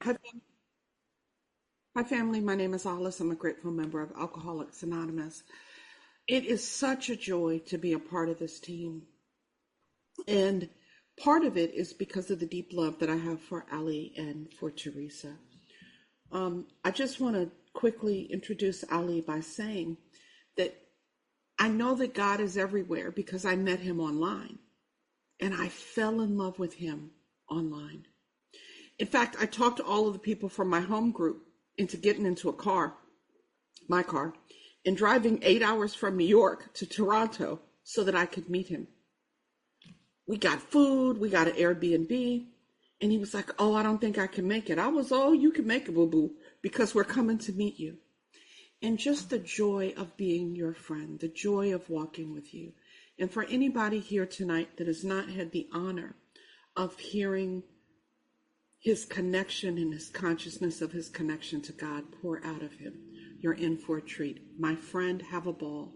Hi, hi, family. My name is Alice. I'm a grateful member of Alcoholics Anonymous. It is such a joy to be a part of this team. And part of it is because of the deep love that I have for Ali and for Theresa. I just want to quickly introduce Ali by saying that I know that God is everywhere because I met him online and I fell in love with him online. In fact, I talked to all of the people from my home group into getting into a car, my car, and driving 8 hours from New York to Toronto so that I could meet him. We got food, we got an Airbnb, and he was like, "Oh, I don't think I can make it." I was, "Oh, you can make it, boo boo, because we're coming to meet you." And just the joy of being your friend, the joy of walking with you. And for anybody here tonight that has not had the honor of hearing his connection and his consciousness of his connection to God pour out of him, you're in for a treat. My friend, have a ball.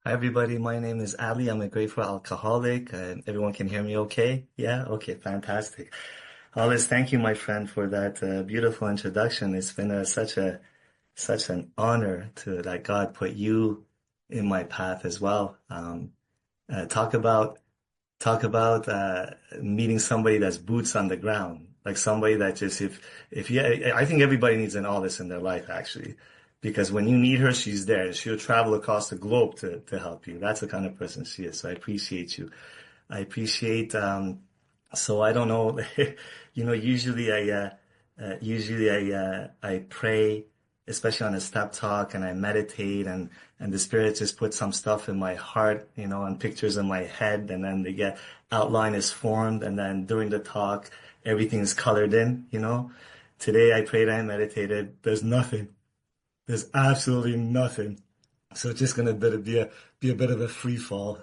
Hi everybody, my name is Ali. I'm a grateful alcoholic. Everyone can hear me okay? Yeah? Okay, fantastic. Alice, thank you, my friend, for that beautiful introduction. It's been such an honor to that God put you in my path as well. Uh, talk about talk about meeting somebody that's boots on the ground, like somebody that just if you, I think everybody needs an Alice in their life actually, because when you need her, she's there. She'll travel across the globe to help you. That's the kind of person she is. So I appreciate you. I appreciate. So I don't know, usually I pray, especially on a step talk, and I meditate, and the spirit just puts some stuff in my heart, and pictures in my head, and then the outline is formed, and then during the talk, everything is colored in. Today I prayed and meditated. There's nothing. There's absolutely nothing. So it's just gonna be a bit of a free fall.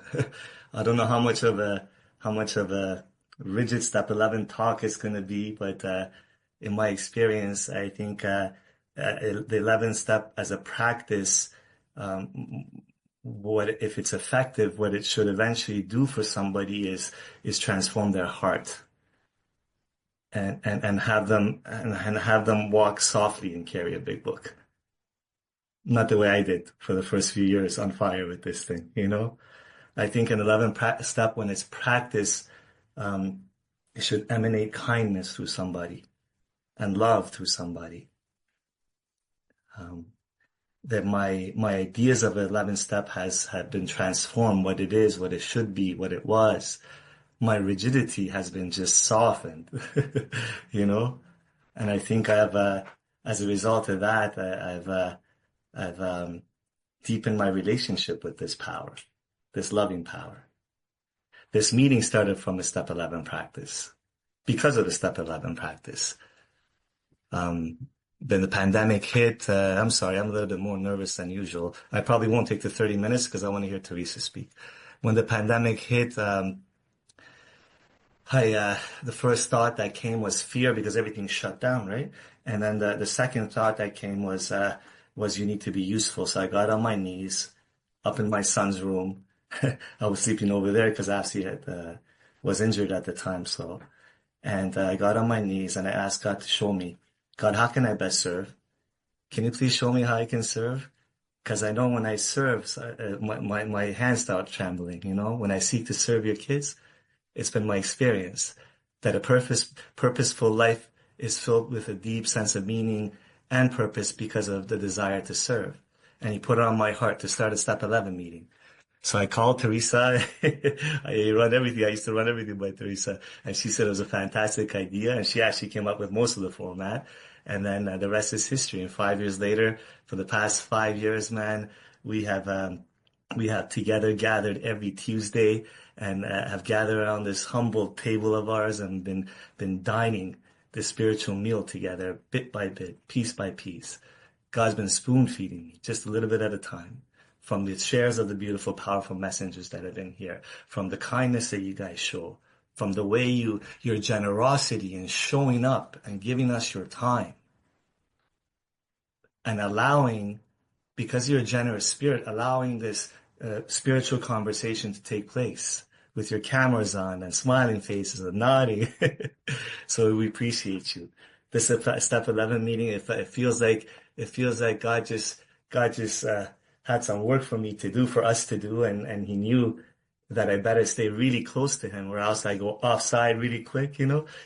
I don't know how much of a rigid step 11 talk is gonna be, but in my experience, I think the 11th step as a practice, um, what if it's effective, what it should eventually do for somebody is transform their heart and have them walk softly and carry a big book. Not the way I did for the first few years on fire with this thing. I think an 11 step, when it's practiced, um, it should emanate kindness through somebody and love through somebody. Um, that my ideas of 11 step have been transformed, what it is, what it should be, what it was. My rigidity has been just softened, you know? And I think as a result of that, I've deepened my relationship with this power, this loving power. This meeting started from a step 11 practice because of the step 11 practice. Then the pandemic hit. I'm sorry, I'm a little bit more nervous than usual. I probably won't take the 30 minutes because I want to hear Theresa speak. When the pandemic hit, the first thought that came was fear because everything shut down, right? And then the second thought that came was you need to be useful. So I got on my knees up in my son's room. I was sleeping over there because Afsi was injured at the time. And I got on my knees and I asked God to show me, God, how can I best serve? Can you please show me how I can serve? Because I know when I serve, my hands start trembling. When I seek to serve your kids, it's been my experience that a purposeful life is filled with a deep sense of meaning and purpose because of the desire to serve. And he put it on my heart to start a Step 11 meeting. So I called Theresa. I run everything. I used to run everything by Theresa. And she said it was a fantastic idea. And she actually came up with most of the format. And then the rest is history. And 5 years later, for the past 5 years, man, we have together gathered every Tuesday and have gathered around this humble table of ours and been dining this spiritual meal together, bit by bit, piece by piece. God's been spoon feeding me just a little bit at a time from the shares of the beautiful, powerful messengers that have been here, from the kindness that you guys show, from the way your generosity in showing up and giving us your time and allowing, because you're a generous spirit, allowing this spiritual conversation to take place with your cameras on and smiling faces and nodding. So we appreciate you. This step 11 meeting, it feels like God just had some work for me to do, for us to do, and He knew that I better stay really close to Him, or else I go offside really quick.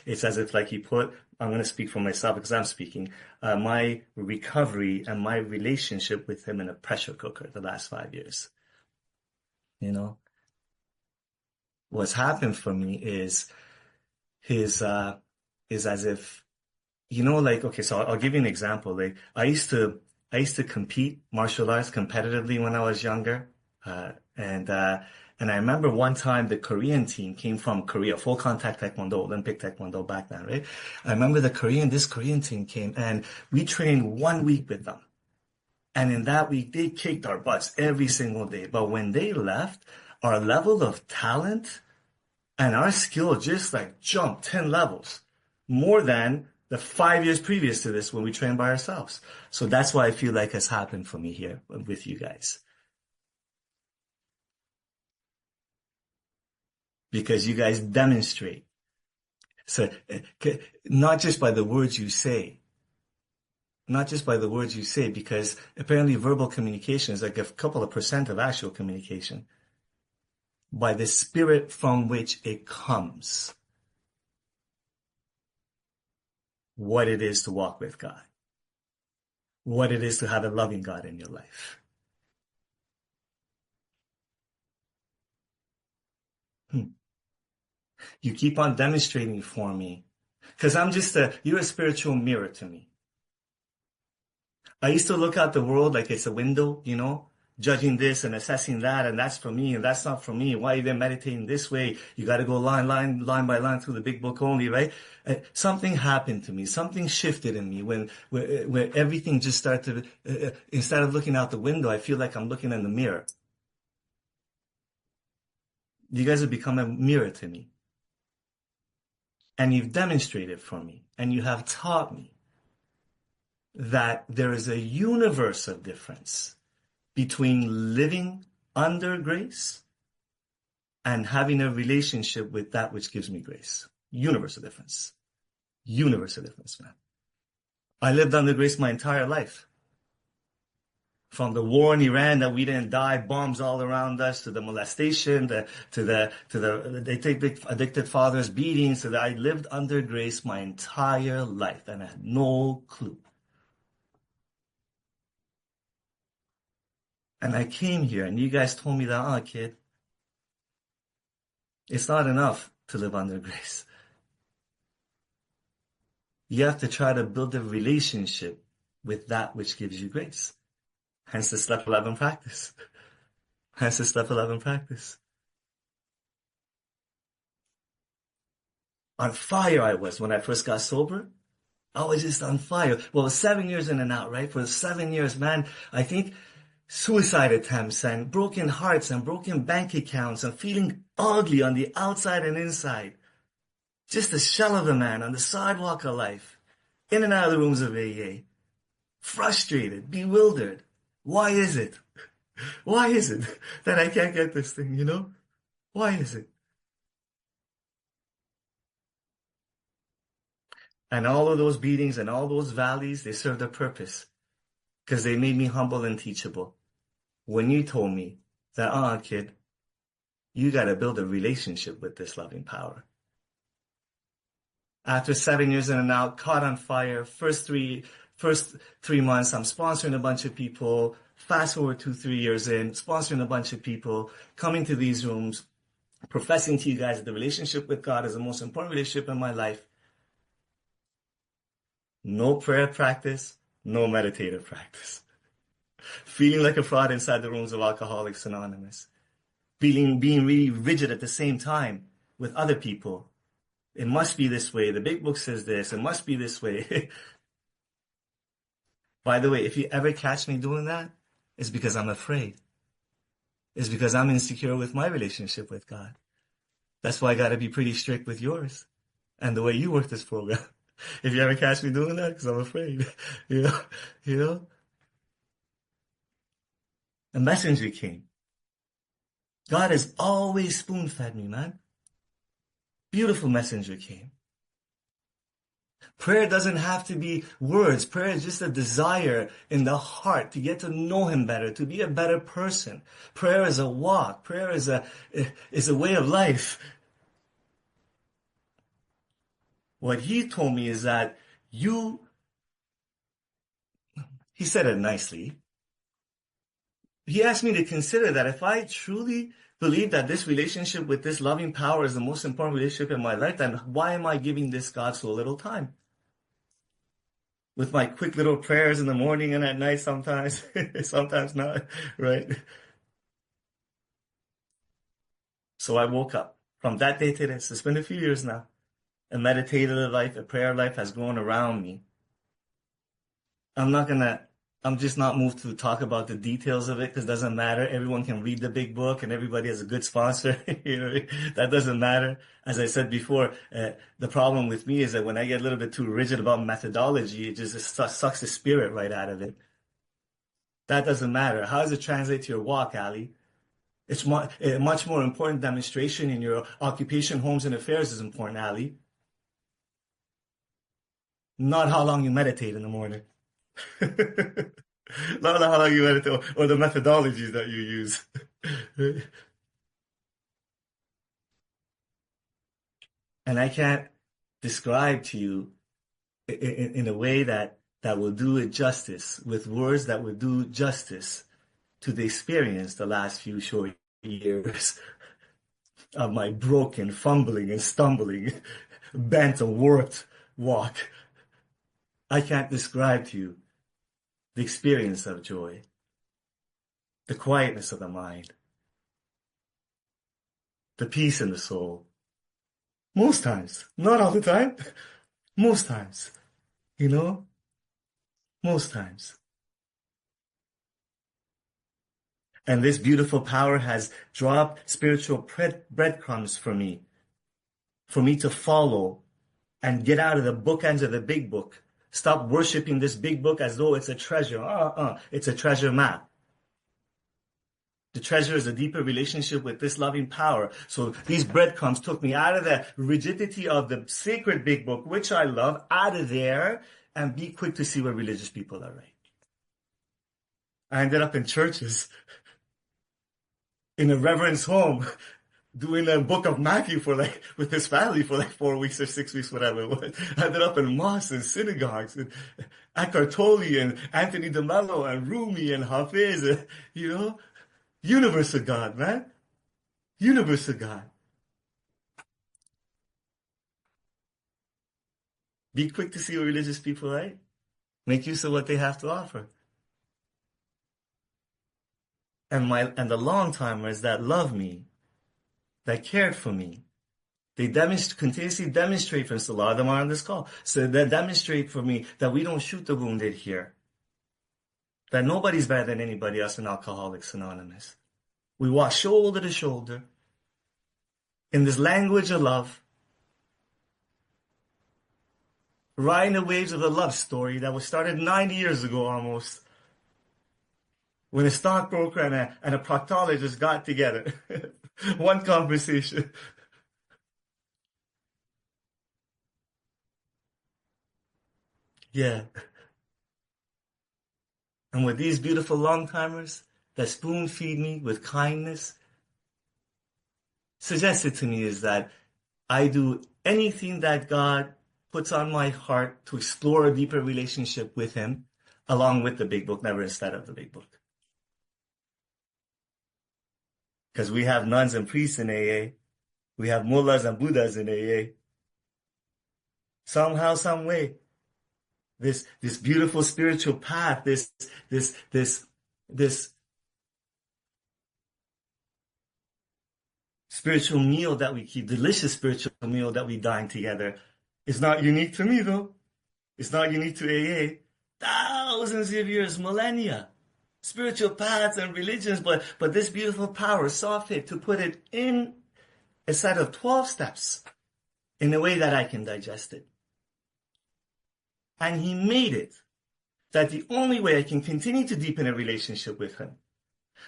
It's as if like He put. I'm going to speak for myself because I'm speaking. My recovery and my relationship with Him in a pressure cooker the last 5 years. You know, what's happened for me his is as if like, okay, so I'll give you an example. Like I used to compete martial arts competitively when I was younger. Uh, and, uh, and I remember one time the Korean team came from Korea, full contact Taekwondo, Olympic Taekwondo back then, right? I remember this Korean team came and we trained 1 week with them. And in that week, they kicked our butts every single day. But when they left, our level of talent and our skill just like jumped 10 levels more than the 5 years previous to this when we trained by ourselves. So that's why I feel like it's happened for me here with you guys. Because you guys demonstrate. So not just by the words you say, not just by the words you say, because apparently verbal communication is like a couple of percent of actual communication. By the spirit from which it comes, what it is to walk with God, what it is to have a loving God in your life. You keep on demonstrating for me because you're a spiritual mirror to me. I used to look out the world like it's a window, judging this and assessing that, and that's for me and that's not for me. Why are you meditating this way? You got to go line by line through the big book only, right? Something happened to me. Something shifted in me when everything just started instead of looking out the window, I feel like I'm looking in the mirror. You guys have become a mirror to me. And you've demonstrated for me, and you have taught me that there is a universe of difference between living under grace and having a relationship with that which gives me grace. Universe of difference. Universe of difference, man. I lived under grace my entire life. From the war in Iran that we didn't die, bombs all around us, to the molestation, to the addicted fathers' beatings, so that I lived under grace my entire life and I had no clue. And I came here and you guys told me that, oh, kid, it's not enough to live under grace. You have to try to build a relationship with that which gives you grace. Hence the step 11 practice. Hence the step 11 practice. On fire I was when I first got sober. I was just on fire. Well, it was 7 years in and out, right? For 7 years, man, I think suicide attempts and broken hearts and broken bank accounts and feeling ugly on the outside and inside. Just a shell of a man on the sidewalk of life. In and out of the rooms of AA. Frustrated, bewildered. Why is it? Why is it that I can't get this thing, Why is it? And all of those beatings and all those valleys, they served a purpose because they made me humble and teachable. When you told me that, kid, you got to build a relationship with this loving power. After 7 years in and out, caught on fire, first 3 months, I'm sponsoring a bunch of people. Fast forward 2-3 years in, sponsoring a bunch of people, coming to these rooms, professing to you guys that the relationship with God is the most important relationship in my life. No prayer practice, no meditative practice. Feeling like a fraud inside the rooms of Alcoholics Anonymous. Being really rigid at the same time with other people. It must be this way. The big book says this. It must be this way. By the way, if you ever catch me doing that, it's because I'm afraid. It's because I'm insecure with my relationship with God. That's why I got to be pretty strict with yours and the way you work this program. If you ever catch me doing that, because I'm afraid, you know. A messenger came. God has always spoon-fed me, man. Beautiful messenger came. Prayer doesn't have to be words. Prayer is just a desire in the heart to get to know him better, to be a better person. Prayer is a walk. Prayer is a way of life. What he told me is that he said it nicely. He asked me to consider that if I truly believe that this relationship with this loving power is the most important relationship in my life, then why am I giving this God so little time? With my quick little prayers in the morning and at night sometimes, sometimes not, right? So I woke up. From that day to this, it's been a few years now. A meditative life, a prayer life has grown around me. I'm not gonna, I'm just not moved to talk about the details of it because it doesn't matter. Everyone can read the big book and everybody has a good sponsor. You know, that doesn't matter. As I said before, the problem with me is that when I get a little bit too rigid about methodology, it sucks the spirit right out of it. That doesn't matter. How does it translate to your walk, Ali? It's a much more important demonstration in your occupation, homes, and affairs is important, Ali. Not how long you meditate in the morning. Not how long you meditate or the methodologies that you use. And I can't describe to you in a way that will do it justice, with words that will do justice to the experience the last few short years of my broken, fumbling, and stumbling, bent and warped walk. I can't describe to you the experience of joy, the quietness of the mind, the peace in the soul. Most times, not all the time, most times, you know, most times. And this beautiful power has dropped spiritual breadcrumbs for me to follow and get out of the bookends of the big book. Stop worshiping this big book as though it's a treasure. It's a treasure map. The treasure is a deeper relationship with this loving power. So these breadcrumbs took me out of the rigidity of the sacred big book, which I love, out of there, and be quick to see what religious people are like. I ended up in churches, in a reverend's home, doing a book of Matthew with his family for 4 weeks or 6 weeks, whatever it was. I ended up in mosques and synagogues, and Eckhart Tolle and Anthony DeMello and Rumi and Hafiz, you know, universe of God, man. Universe of God. Be quick to see what religious people like. Make use of what they have to offer. And the long timers that love me, that cared for me, they continuously demonstrate for us. A lot of them are on this call. So they demonstrate for me that we don't shoot the wounded here. That nobody's better than anybody else in Alcoholics Anonymous. We walk shoulder to shoulder in this language of love, riding the waves of the love story that was started 90 years ago almost, when a stockbroker and a proctologist got together. One conversation. Yeah. And with these beautiful long-timers that spoon feed me with kindness, suggested to me is that I do anything that God puts on my heart to explore a deeper relationship with him, along with the big book, never instead of the big book. Because we have nuns and priests in AA. We have mullahs and buddhas in AA. Somehow, some way, this beautiful spiritual path, this spiritual meal that we keep, delicious spiritual meal that we dine together, is not unique to me though. It's not unique to AA. Thousands of years, millennia, spiritual paths and religions, but this beautiful power saw fit to put it in a set of 12 steps in a way that I can digest it. And he made it that the only way I can continue to deepen a relationship with him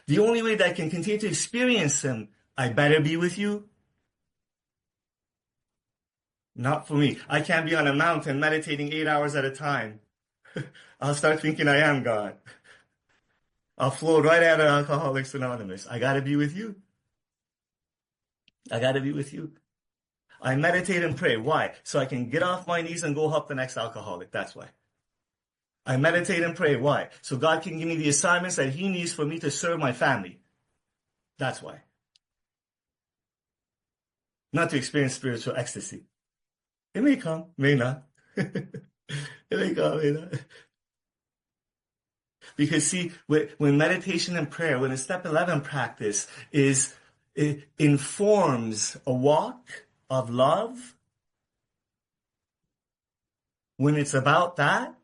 The only way that I can continue to experience him, I better be with you. Not for me. I can't be on a mountain meditating 8 hours at a time. I'll start thinking I am God. I'll float right out of Alcoholics Anonymous. I gotta be with you. I gotta be with you. I meditate and pray. Why? So I can get off my knees and go help the next alcoholic. That's why. I meditate and pray. Why? So God can give me the assignments that He needs for me to serve my family. That's why. Not to experience spiritual ecstasy. It may come, may not. It may come, may not. Because see, when meditation and prayer, when a step 11 practice it informs a walk of love, when it's about that,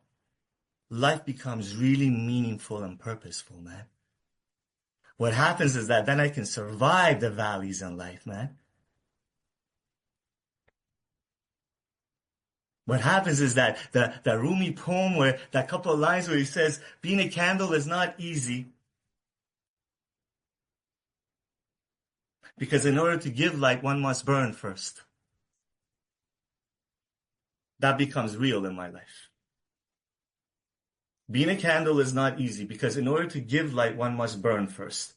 life becomes really meaningful and purposeful, man. What happens is that then I can survive the valleys in life, man. What happens is that that Rumi poem where that couple of lines where he says, being a candle is not easy. Because in order to give light, one must burn first. That becomes real in my life. Being a candle is not easy because in order to give light, one must burn first.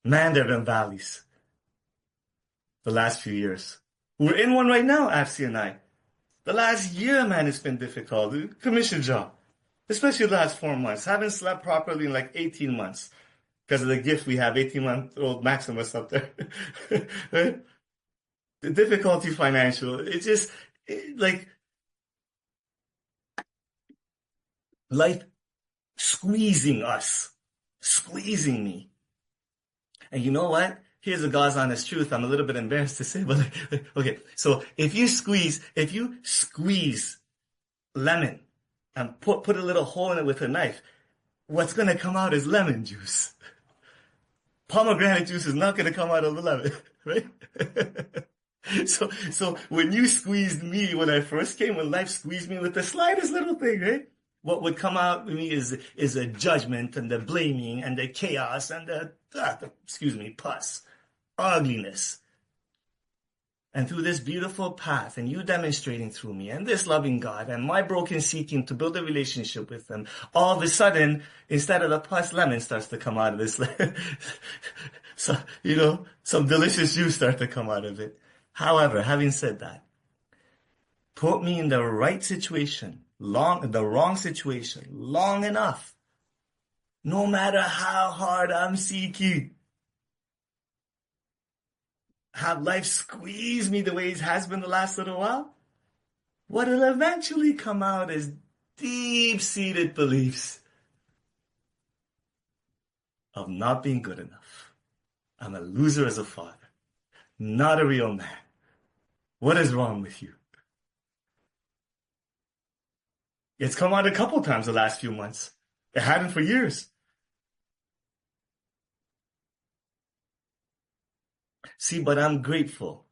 Man, there have been valleys the last few years. We're in one right now, Afsi and I. The last year, man, it's been difficult. Commission job. Especially the last 4 months. Haven't slept properly in like 18 months. Because of the gift we have, 18-month-old Maximus up there. Right? The difficulty financial. It's just like life squeezing us. Squeezing me. And you know what? Here's the God's honest truth. I'm a little bit embarrassed to say, but okay. So if you squeeze lemon and put a little hole in it with a knife, what's going to come out is lemon juice. Pomegranate juice is not going to come out of the lemon, right? So when you squeezed me when I first came, when life squeezed me with the slightest little thing, right? What would come out of me is a judgment and the blaming and the chaos and the pus, ugliness. And through this beautiful path and you demonstrating through me and this loving God and my broken seeking to build a relationship with Him, all of a sudden, instead of the pus, lemon starts to come out of this. So, some delicious juice starts to come out of it. However, having said that, put me in the right situation, the wrong situation, long enough, no matter how hard I'm seeking. Have life squeeze me the way it has been the last little while? What'll eventually come out is deep-seated beliefs of not being good enough. I'm a loser as a father, not a real man. What is wrong with you? It's come out a couple times the last few months. It hadn't for years. See, but I'm grateful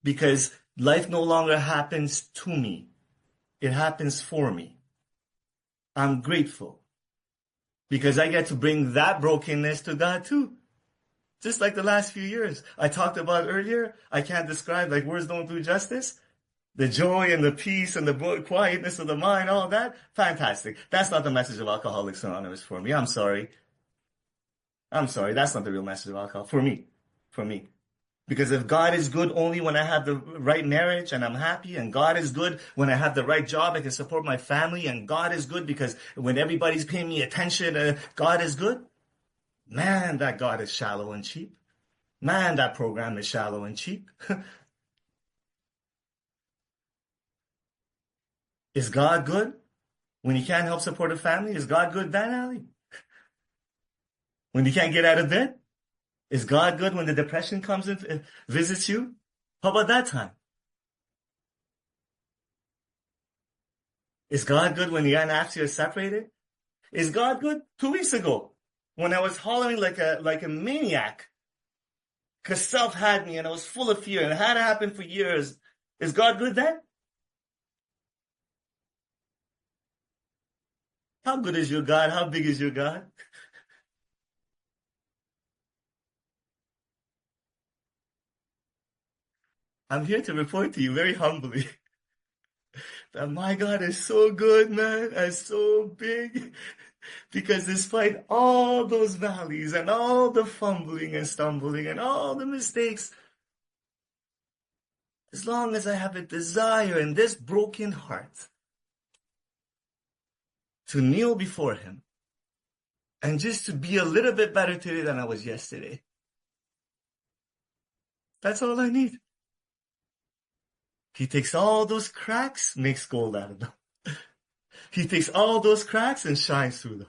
because life no longer happens to me. It happens for me. I'm grateful because I get to bring that brokenness to God too. Just like the last few years I talked about earlier, I can't describe, like words don't do justice. The joy and the peace and the quietness of the mind, all that, fantastic. That's not the message of Alcoholics Anonymous for me. I'm sorry. That's not the real message of alcohol for me. Because if God is good only when I have the right marriage and I'm happy, and God is good when I have the right job, I can support my family, and God is good because when everybody's paying me attention, God is good. Man, that God is shallow and cheap. Man, that program is shallow and cheap. Is God good when you can't help support a family? Is God good then, Ali? When you can't get out of bed? Is God good when the depression comes and visits you? How about that time? Is God good when you and Afsi are separated? Is God good 2 weeks ago when I was hollering like a maniac because self had me and I was full of fear and it hadn't happened for years? Is God good then? How good is your God? How big is your God? I'm here to report to you very humbly that my God is so good, man, and so big. Because despite all those valleys and all the fumbling and stumbling and all the mistakes, as long as I have a desire in this broken heart to kneel before Him and just to be a little bit better today than I was yesterday, that's all I need. He takes all those cracks, makes gold out of them. He takes all those cracks and shines through them.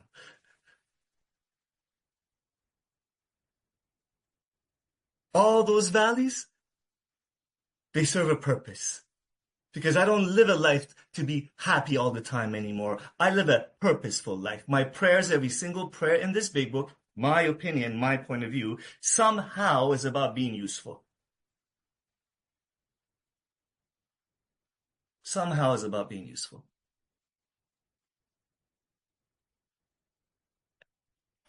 All those valleys, they serve a purpose. Because I don't live a life to be happy all the time anymore. I live a purposeful life. My prayers, every single prayer in this big book, my opinion, my point of view, somehow is about being useful. Somehow is about being useful.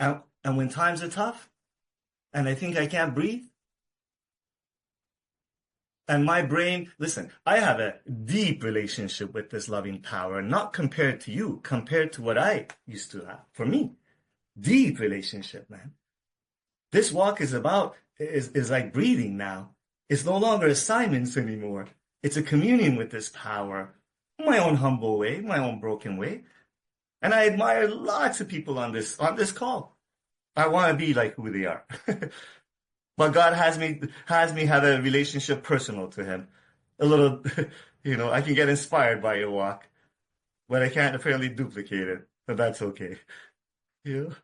And when times are tough, and I think I can't breathe, and my brain, listen, I have a deep relationship with this loving power, not compared to you, compared to what I used to have. For me, deep relationship, man. This walk is like breathing now. It's no longer assignments anymore. It's a communion with this power, my own humble way, my own broken way. And I admire lots of people on this call. I want to be like who they are. But God has me have a relationship personal to Him. A little, I can get inspired by your walk, but I can't apparently duplicate it. But that's okay. You know?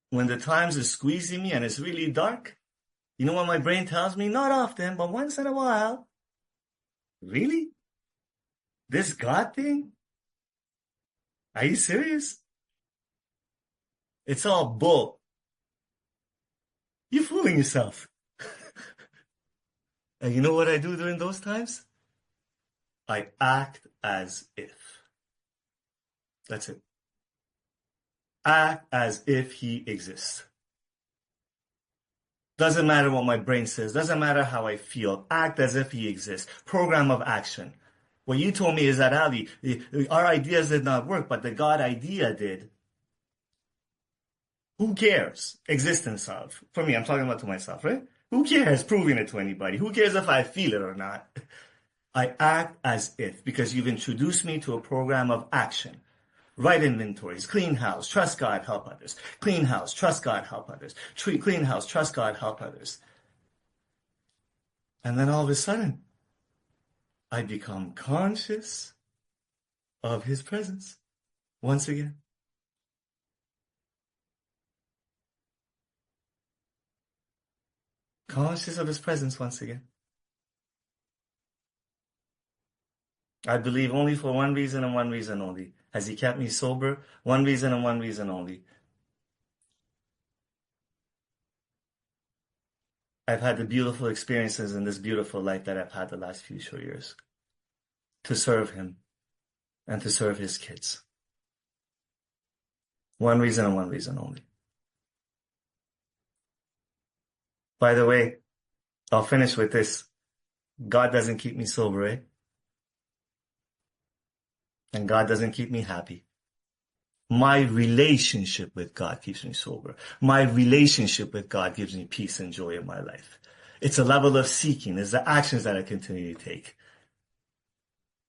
When the times are squeezing me and it's really dark, you know what my brain tells me? Not often, but once in a while. Really? This God thing? Are you serious? It's all bull. You're fooling yourself. And you know what I do during those times? I act as if. That's it. Act as if He exists. Doesn't matter what my brain says. Doesn't matter how I feel. Act as if He exists. Program of action. What you told me is that, Ali, our ideas did not work, but the God idea did. Who cares? Existence of. For me, I'm talking about to myself, right? Who cares proving it to anybody? Who cares if I feel it or not? I act as if, because you've introduced me to a program of action. Write inventories, clean house, trust God, help others. Clean house, trust God, help others. Clean house, trust God, help others. And then all of a sudden, I become conscious of His presence once again. Conscious of His presence once again. I believe only for one reason and one reason only. Has He kept me sober? One reason and one reason only. I've had the beautiful experiences in this beautiful life that I've had the last few short years. To serve Him and to serve His kids. One reason and one reason only. By the way, I'll finish with this. God doesn't keep me sober, eh? And God doesn't keep me happy. My relationship with God keeps me sober. My relationship with God gives me peace and joy in my life. It's a level of seeking. It's the actions that I continue to take.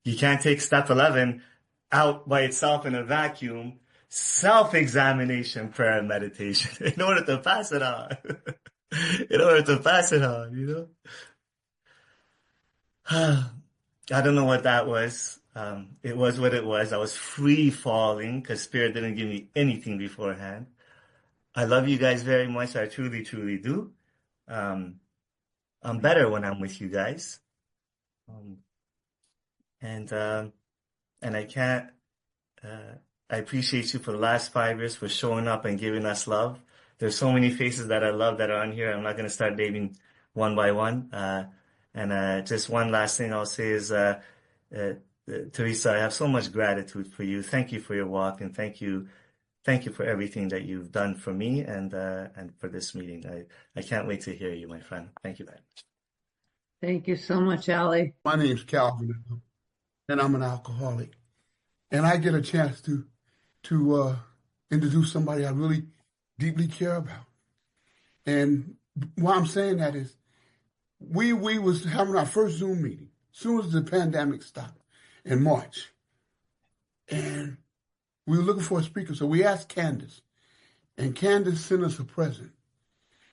You can't take step 11 out by itself in a vacuum. Self-examination, prayer, and meditation in order to pass it on. In order to pass it on, I don't know what that was. It was what it was. I was free falling because Spirit didn't give me anything beforehand. I love you guys very much. I truly, truly do. I'm better when I'm with you guys. Um, and I can't, I appreciate you for the last 5 years for showing up and giving us love. There's so many faces that I love that are on here. I'm not going to start naming one by one. And just one last thing I'll say is, Theresa, I have so much gratitude for you. Thank you for your walk and thank you thank you for everything that you've done for me and for this meeting. I can't wait to hear you, my friend. Thank you very much. Thank you so much, Ali. My name's Calvin, and I'm an alcoholic. And I get a chance to introduce somebody I really deeply care about. And why I'm saying that is we was having our first Zoom meeting as soon as the pandemic stopped in March. And we were looking for a speaker. So we asked Candace. And Candace sent us a present.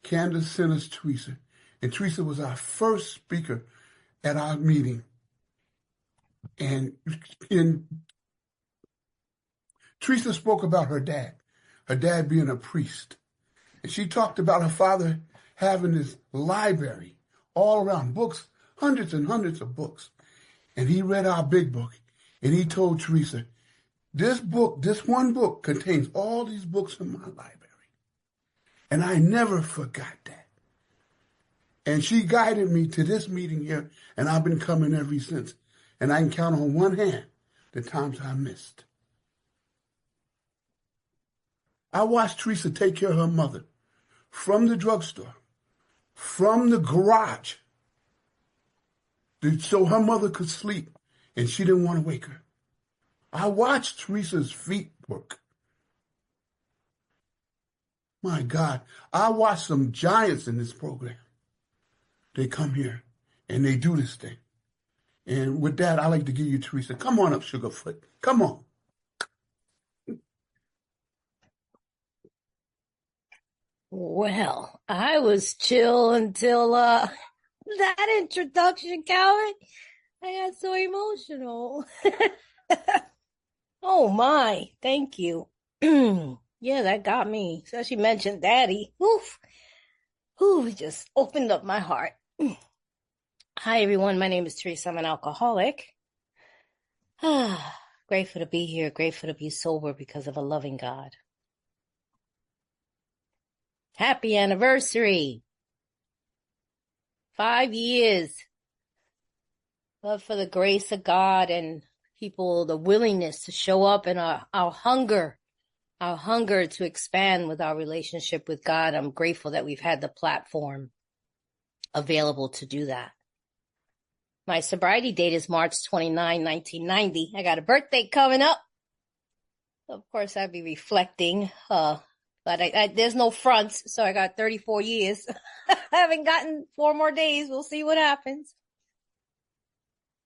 Candace sent us Theresa. And Theresa was our first speaker at our meeting. And Theresa spoke about her dad being a priest. And she talked about her father having this library all around, books, hundreds and hundreds of books. And he read our big book, and he told Theresa, this one book contains all these books in my library. And I never forgot that. And she guided me to this meeting here, and I've been coming ever since. And I can count on one hand the times I missed. I watched Theresa take care of her mother from the drugstore, from the garage, so her mother could sleep, and she didn't want to wake her. I watched Theresa's feet work. My God, I watched some giants in this program. They come here, and they do this thing. And with that, I'd like to give you Theresa. Come on up, Sugarfoot. Come on. Well, I was chill until that introduction, Calvin. I got so emotional. Oh my, thank you. Yeah, that got me. Especially mentioned Daddy. Oof. Ooh, it just opened up my heart. Hi everyone, my name is Theresa. I'm an alcoholic. Grateful to be here, grateful to be sober because of a loving God. Happy anniversary. 5 years. But for the grace of God and people, the willingness to show up and our hunger to expand with our relationship with God. I'm grateful that we've had the platform available to do that. My sobriety date is March 29, 1990. I got a birthday coming up. Of course, I'll be reflecting, but there's no fronts, so I got 34 years. I haven't gotten 4 more days. We'll see what happens.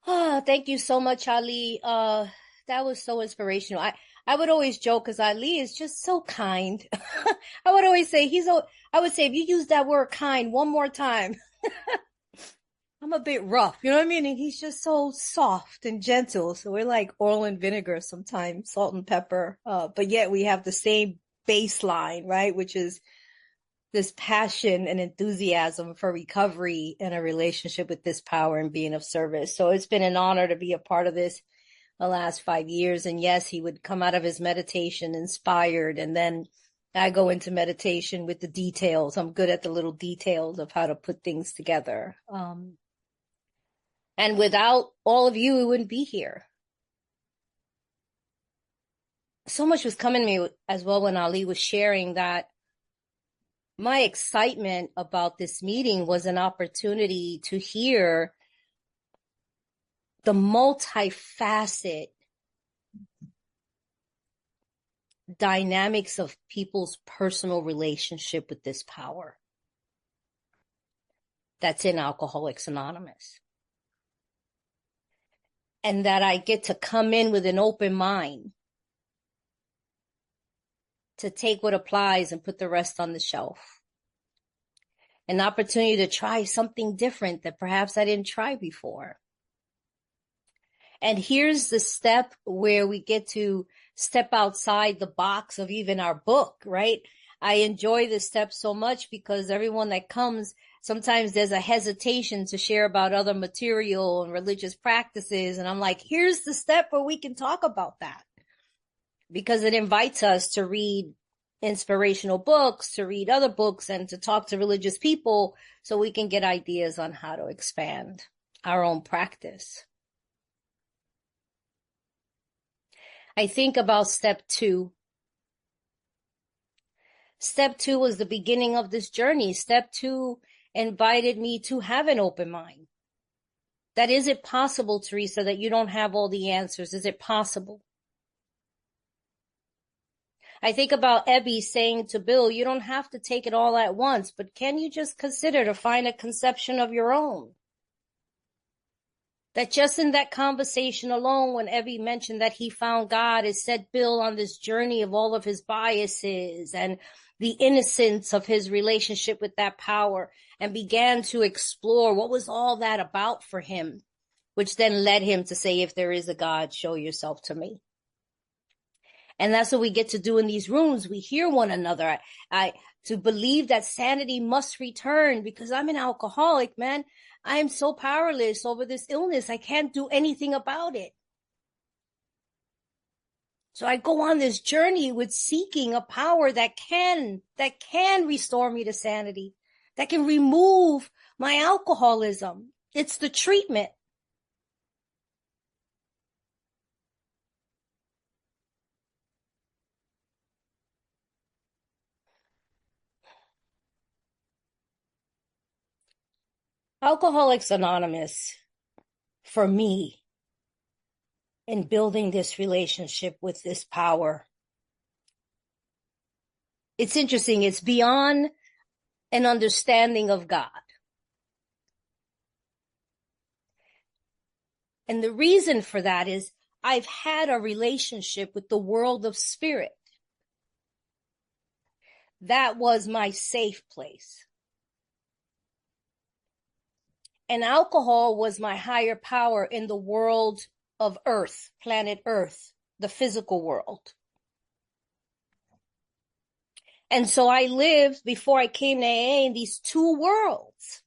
Thank you so much, Ali. That was so inspirational. I would always joke because Ali is just so kind. I would always say I would say if you use that word kind one more time, I'm a bit rough, you know what I mean? And he's just so soft and gentle. So we're like oil and vinegar sometimes, salt and pepper. But yet we have the same baseline, right? Which is this passion and enthusiasm for recovery and a relationship with this power and being of service. So it's been an honor to be a part of this the last 5 years. And yes, he would come out of his meditation inspired. And then I go into meditation with the details. I'm good at the little details of how to put things together. And without all of you, we wouldn't be here. So much was coming to me as well when Ali was sharing that my excitement about this meeting was an opportunity to hear the multifaceted dynamics of people's personal relationship with this power that's in Alcoholics Anonymous. And that I get to come in with an open mind to take what applies and put the rest on the shelf. An opportunity to try something different that perhaps I didn't try before. And here's the step where we get to step outside the box of even our book, right? I enjoy this step so much because everyone that comes, sometimes there's a hesitation to share about other material and religious practices. And I'm like, here's the step where we can talk about that. Because it invites us to read inspirational books, to read other books, and to talk to religious people so we can get ideas on how to expand our own practice. I think about step 2, Step 2 was the beginning of this journey. Step 2 invited me to have an open mind. That is it possible, Theresa, that you don't have all the answers? Is it possible? I think about Ebby saying to Bill, you don't have to take it all at once, but can you just consider to find a conception of your own? That just in that conversation alone, when Evie mentioned that he found God, it set Bill on this journey of all of his biases and the innocence of his relationship with that power, and began to explore what was all that about for him, which then led him to say, if there is a God, show yourself to me. And that's what we get to do in these rooms. We hear one another. To believe that sanity must return, because I'm an alcoholic, man. I am so powerless over this illness. I can't do anything about it. So I go on this journey with seeking a power that can restore me to sanity, that can remove my alcoholism. It's the treatment. Alcoholics Anonymous, for me, in building this relationship with this power, it's interesting. It's beyond an understanding of God. And the reason for that is I've had a relationship with the world of spirit. That was my safe place. And alcohol was my higher power in the world of Earth, planet Earth, the physical world. And so I lived, before I came to AA, in these two worlds.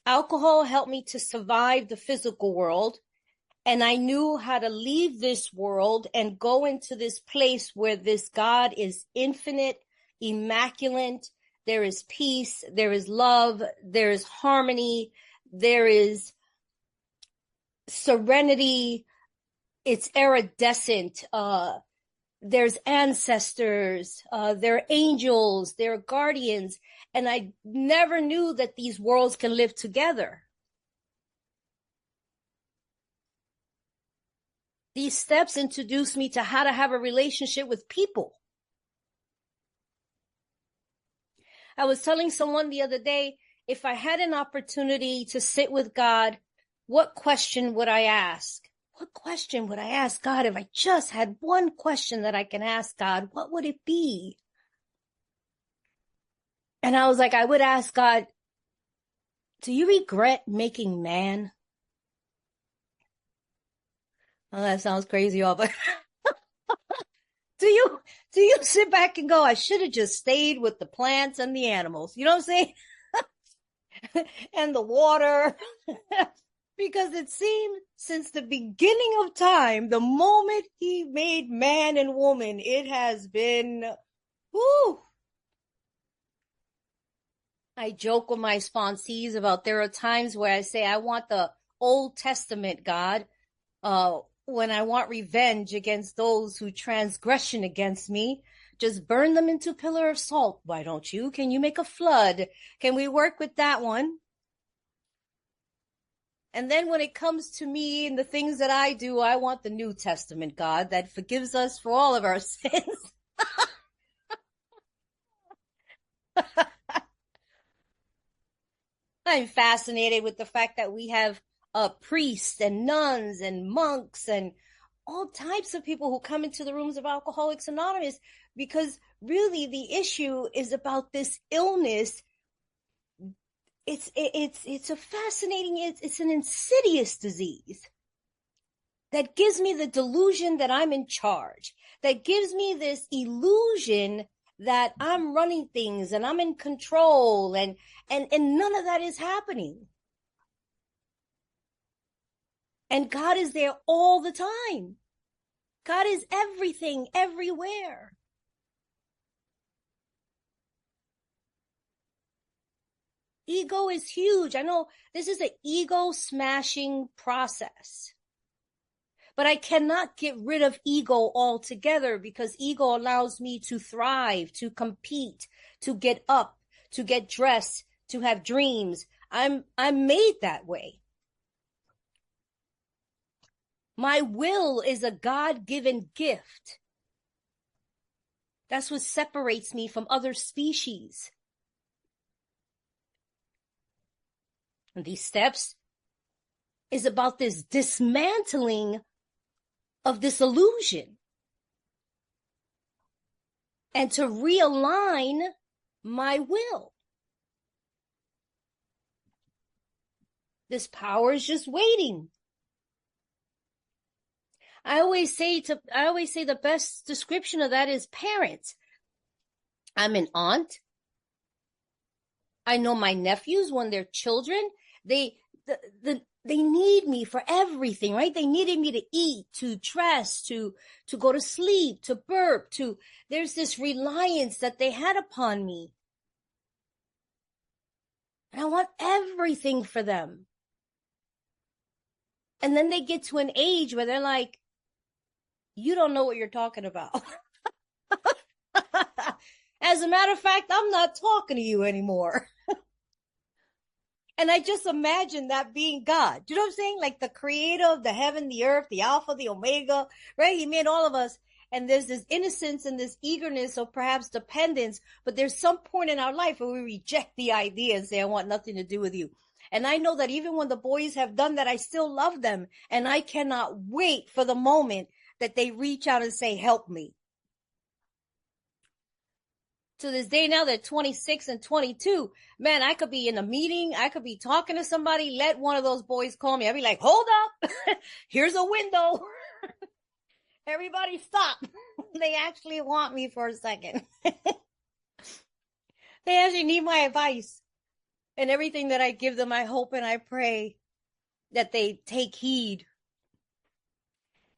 Alcohol helped me to survive the physical world, and I knew how to leave this world and go into this place where this God is infinite, immaculate. There is peace, there is love, there is harmony, there is serenity. It's iridescent. There's ancestors, there are angels, there are guardians. And I never knew that these worlds can live together. These steps introduced me to how to have a relationship with people. I was telling someone the other day, if I had an opportunity to sit with God, what question would I ask? What question would I ask God? If I just had one question that I can ask God, what would it be? And I was like, I would ask God, do you regret making man? Oh, that sounds crazy, y'all, but do you sit back and go, I should have just stayed with the plants and the animals? You know what I'm saying? And the water. Because it seemed since the beginning of time, the moment he made man and woman, it has been, whoo. I joke with my sponsees about there are times where I say, I want the Old Testament God, when I want revenge against those who transgression against me. Just burn them into a pillar of salt. Why don't you? Can you make a flood? Can we work with that one? And then when it comes to me and the things that I do, I want the New Testament God that forgives us for all of our sins. I'm fascinated with the fact that we have priests and nuns and monks and all types of people who come into the rooms of Alcoholics Anonymous, because really the issue is about this illness. It's a fascinating, it's an insidious disease that gives me the delusion that I'm in charge, that gives me this illusion that I'm running things and I'm in control, and none of that is happening. And God is there all the time. God is everything, everywhere. Ego is huge. I know this is an ego smashing process. But I cannot get rid of ego altogether, because ego allows me to thrive, to compete, to get up, to get dressed, to have dreams. I'm made that way. My will is a God-given gift. That's what separates me from other species. And these steps is about this dismantling of this illusion, and to realign my will. This power is just waiting. I always say the best description of that is parents. I'm an aunt. I know my nephews, when they're children, they need me for everything, right? They needed me to eat, to dress, to go to sleep, to burp, there's this reliance that they had upon me. And I want everything for them. And then they get to an age where they're like, you don't know what you're talking about. As a matter of fact, I'm not talking to you anymore. And I just imagine that being God. Do you know what I'm saying? Like the creator of the heaven, the earth, the Alpha, the Omega, right? He made all of us. And there's this innocence and this eagerness or perhaps dependence, but there's some point in our life where we reject the idea and say, I want nothing to do with you. And I know that even when the boys have done that, I still love them. And I cannot wait for the moment that they reach out and say, help me. To this day now, they're 26 and 22. Man, I could be in a meeting. I could be talking to somebody. Let one of those boys call me. I'd be like, hold up. Here's a window. Everybody stop. They actually want me for a second. They actually need my advice. And everything that I give them, I hope and I pray that they take heed.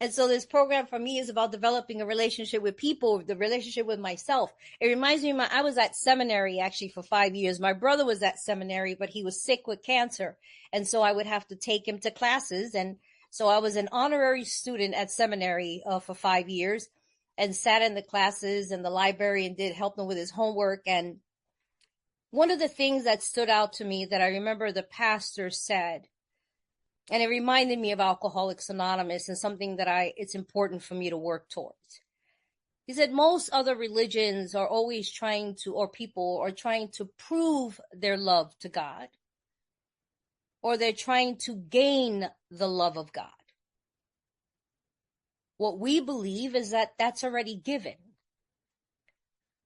And so this program for me is about developing a relationship with people, the relationship with myself. It reminds me, I was at seminary actually for 5 years. My brother was at seminary, but he was sick with cancer. And so I would have to take him to classes. And so I was an honorary student at seminary for 5 years and sat in the classes, and the librarian did help him with his homework. And one of the things that stood out to me that I remember the pastor said, and it reminded me of Alcoholics Anonymous and something that it's important for me to work towards. He said most other religions are always trying to, or people are trying to prove their love to God, or they're trying to gain the love of God. What we believe is that that's already given.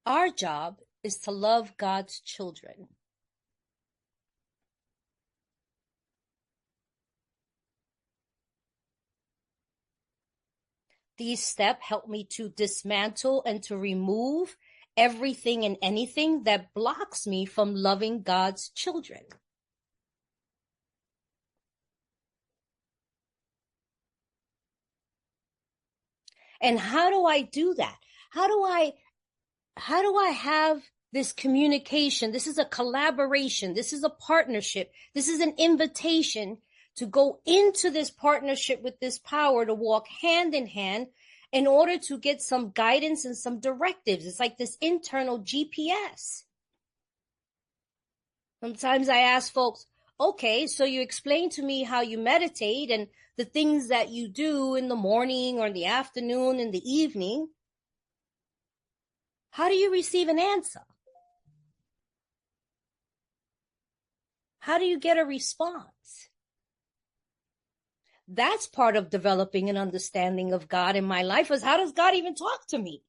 Our job is to love God's children. These steps help me to dismantle and to remove everything and anything that blocks me from loving God's children. And how do I do that? How do I have this communication? This is a collaboration. This is a partnership. This is an invitation to go into this partnership with this power, to walk hand in hand in order to get some guidance and some directives. It's like this internal GPS. Sometimes I ask folks, okay, so you explain to me how you meditate and the things that you do in the morning or in the afternoon, in the evening. How do you receive an answer? How do you get a response? That's part of developing an understanding of God in my life, is how does God even talk to me?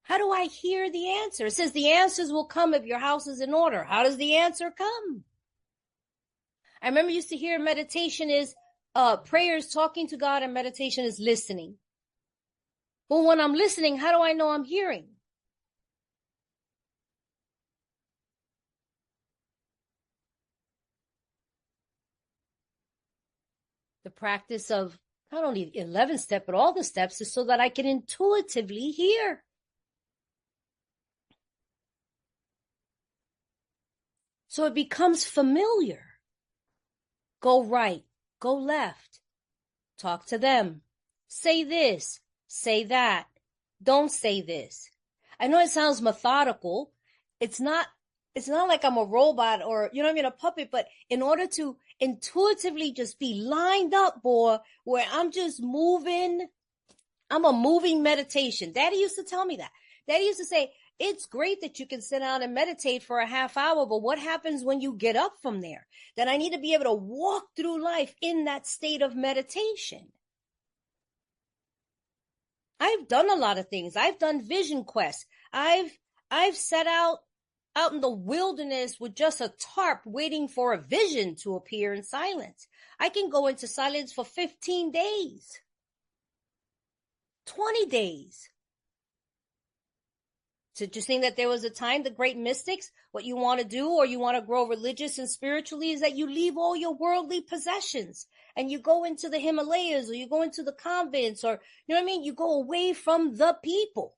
How do I hear the answer? It says the answers will come if your house is in order. How does the answer come? I remember I used to hear meditation is prayer is talking to God and meditation is listening. Well, when I'm listening, how do I know I'm hearing? The practice of not only 11 step, but all the steps is so that I can intuitively hear. So it becomes familiar. Go right, go left, Talk to them. Say this. Say that. Don't say this. I know it sounds methodical. It's not like I'm a robot or, you know what I mean, a puppet, but in order to intuitively just be lined up, boy, where I'm just moving, I'm a moving meditation. Daddy used to tell me that. Daddy used to say, it's great that you can sit down and meditate for a half hour, but what happens when you get up from there? That I need to be able to walk through life in that state of meditation. I've done a lot of things. I've done vision quests. I've set out in the wilderness with just a tarp waiting for a vision to appear in silence. I can go into silence for 15 days, 20 days. So just think that there was a time, the great mystics, what you want to do or you want to grow religious and spiritually is that you leave all your worldly possessions and you go into the Himalayas or you go into the convents or, you know what I mean? You go away from the people.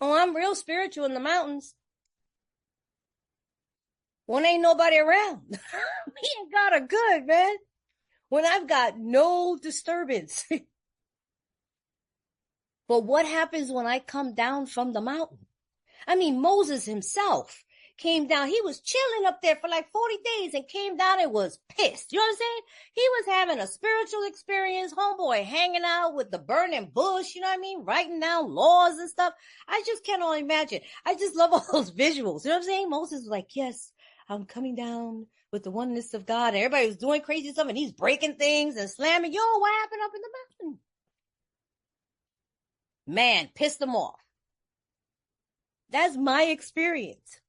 Oh, I'm real spiritual in the mountains. When ain't nobody around. Me and God are good, man. When I've got no disturbance. But what happens when I come down from the mountain? I mean, Moses himself came down. He was chilling up there for like 40 days and came down and was pissed. You know what I'm saying? He was having a spiritual experience, homeboy hanging out with the burning bush, you know what I mean? Writing down laws and stuff. I just cannot imagine. I just love all those visuals. You know what I'm saying? Moses was like, yes, I'm coming down with the oneness of God. And everybody was doing crazy stuff and he's breaking things and slamming. Yo, what happened up in the mountain? Man, pissed them off. That's my experience.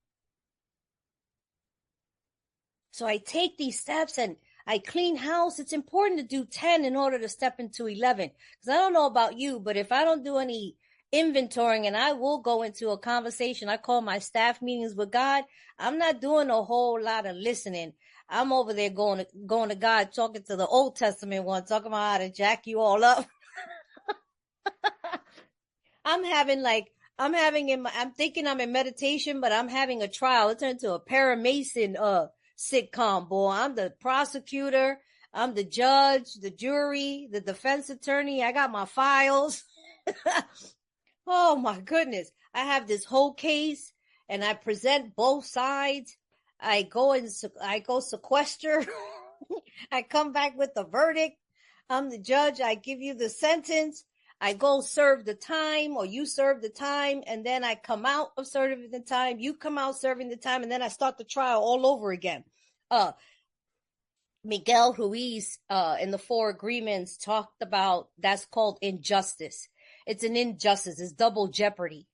So I take these steps and I clean house. It's important to do 10 in order to step into 11. Because I don't know about you, but if I don't do any inventorying and I will go into a conversation, I call my staff meetings with God, I'm not doing a whole lot of listening. I'm over there going to God, talking to the Old Testament one, talking about how to jack you all up. I'm thinking I'm in meditation, but I'm having a trial. It turned into a paramason sitcom, boy. I'm the prosecutor, I'm the judge, the jury, the defense attorney. I got my files. Oh my goodness. I have this whole case and I present both sides. I go sequester. I come back with the verdict. I'm the judge. I give you the sentence. I go serve the time or you serve the time and then I come out of serving the time. You come out serving the time and then I start the trial all over again. Miguel Ruiz in the Four Agreements talked about that's called injustice. It's an injustice. It's double jeopardy.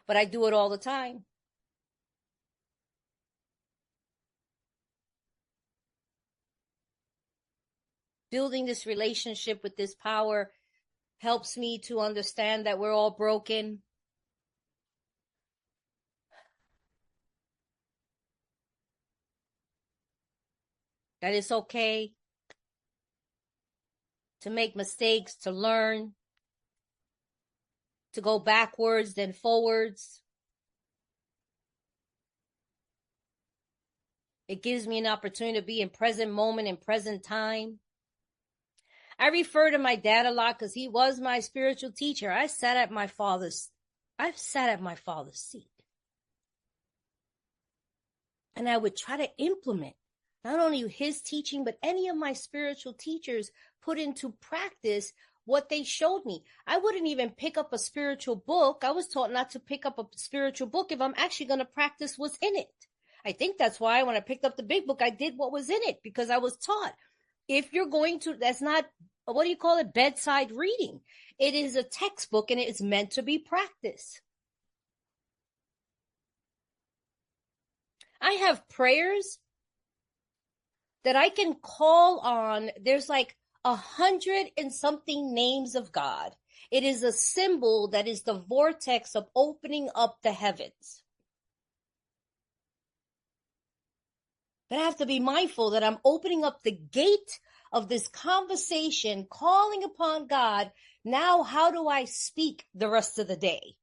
But I do it all the time. Building this relationship with this power helps me to understand that we're all broken. That it's okay to make mistakes, to learn, to go backwards then forwards. It gives me an opportunity to be in present moment and present time. I refer to my dad a lot because he was my spiritual teacher. I've sat at my father's seat. And I would try to implement not only his teaching, but any of my spiritual teachers put into practice what they showed me. I wouldn't even pick up a spiritual book. I was taught not to pick up a spiritual book if I'm actually going to practice what's in it. I think that's why when I picked up the big book, I did what was in it because I was taught. If you're going to, that's not, what do you call it? Bedside reading. It is a textbook and it's meant to be practiced. I have prayers that I can call on. There's like 100 and something names of God. It is a symbol that is the vortex of opening up the heavens. But I have to be mindful that I'm opening up the gate of this conversation, calling upon God. Now, how do I speak the rest of the day?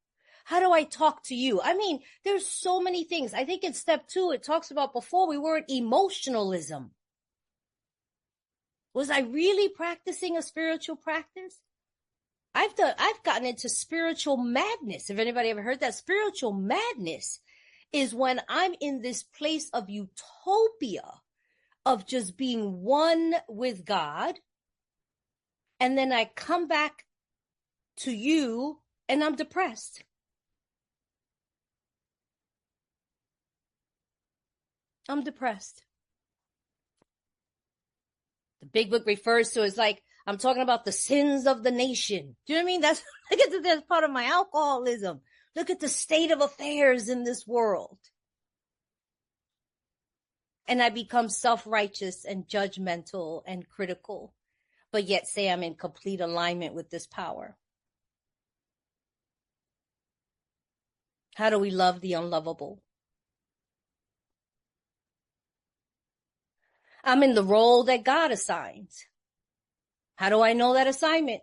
How do I talk to you? I mean, there's so many things. I think in step 2, it talks about before we were in emotionalism. Was I really practicing a spiritual practice? I've gotten into spiritual madness. If anybody ever heard that, spiritual madness is when I'm in this place of utopia, of just being one with God. And then I come back to you and I'm depressed. I'm depressed. The big book refers to as like, I'm talking about the sins of the nation. Do you know what I mean? That's part of my alcoholism. Look at the state of affairs in this world. And I become self-righteous and judgmental and critical, but yet say I'm in complete alignment with this power. How do we love the unlovable? I'm in the role that God assigns. How do I know that assignment?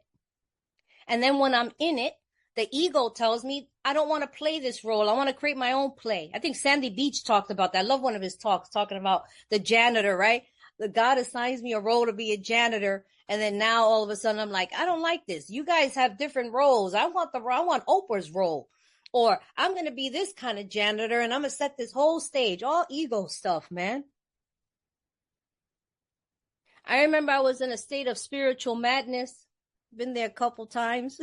And then when I'm in it, the ego tells me, I don't want to play this role. I want to create my own play. I think Sandy Beach talked about that. I love one of his talks talking about the janitor, right? The God assigns me a role to be a janitor. And then now all of a sudden I'm like, I don't like this. You guys have different roles. I want Oprah's role. Or I'm going to be this kind of janitor and I'm going to set this whole stage. All ego stuff, man. I remember I was in a state of spiritual madness. Been there a couple times.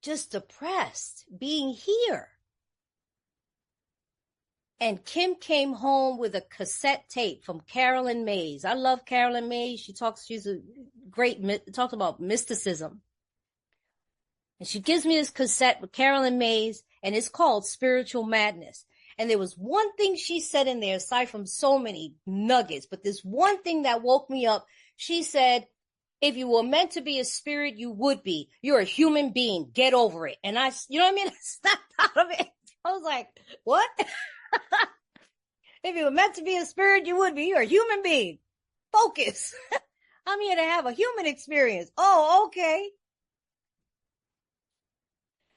Just depressed being here. And Kim came home with a cassette tape from Carolyn Mays. I love Carolyn Mays. She's a great, talks about mysticism. And she gives me this cassette with Carolyn Mays, and it's called Spiritual Madness. And there was one thing she said in there, aside from so many nuggets, but this one thing that woke me up. She said, if you were meant to be a spirit, you would be. You're a human being. Get over it. And you know what I mean? I snapped out of it. I was like, what? If you were meant to be a spirit, you would be. You're a human being. Focus. I'm here to have a human experience. Oh, okay.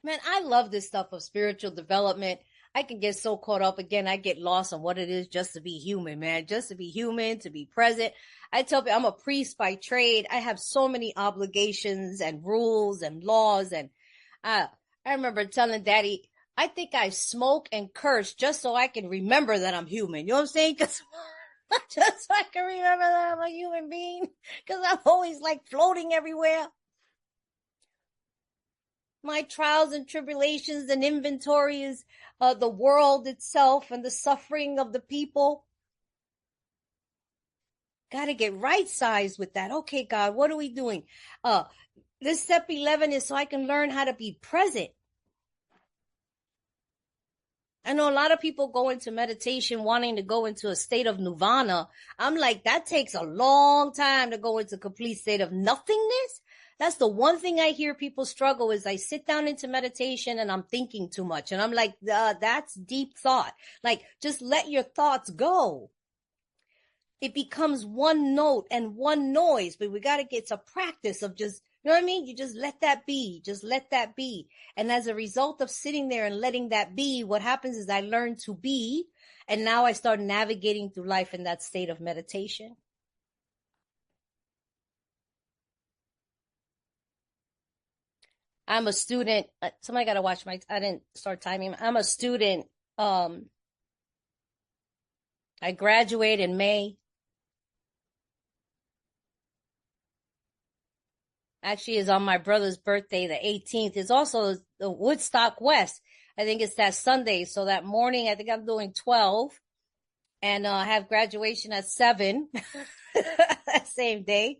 Man, I love this stuff of spiritual development. I can get so caught up again. I get lost on what it is just to be human, man. Just to be human, to be present. I tell people I'm a priest by trade. I have so many obligations and rules and laws. And I remember telling Daddy, I think I smoke and curse just so I can remember that I'm human. You know what I'm saying? Just so I can remember that I'm a human being. Because I'm always like floating everywhere. My trials and tribulations and inventory is the world itself and the suffering of the people. Got to get right-sized with that. Okay, God, what are we doing? This step 11 is so I can learn how to be present. I know a lot of people go into meditation wanting to go into a state of nirvana. I'm like, that takes a long time to go into a complete state of nothingness. That's the one thing I hear people struggle is I sit down into meditation and I'm thinking too much. And I'm like, that's deep thought. Like, just let your thoughts go. It becomes one note and one noise, but we got to get to practice of just, you know what I mean? You just let that be. Just let that be. And as a result of sitting there and letting that be, what happens is I learn to be. And now I start navigating through life in that state of meditation. I'm a student. Somebody got to watch I didn't start timing. I'm a student. I graduate in May. Actually, is on my brother's birthday, the 18th. It's also the Woodstock West. I think it's that Sunday. So that morning, I think I'm doing 12 and have graduation at 7 that same day.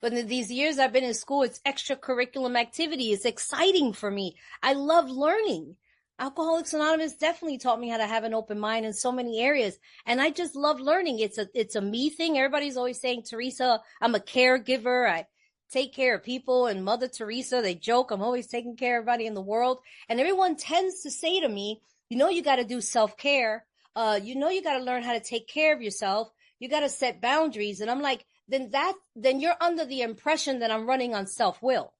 But in these years I've been in school, it's extracurriculum activity. It's exciting for me. I love learning. Alcoholics Anonymous definitely taught me how to have an open mind in so many areas. And I just love learning. It's a me thing. Everybody's always saying, Theresa, I'm a caregiver. I take care of people. And Mother Teresa, they joke, I'm always taking care of everybody in the world. And everyone tends to say to me, you know, you got to do self-care. You know, you got to learn how to take care of yourself. You got to set boundaries. And I'm like, then you're under the impression that I'm running on self-will.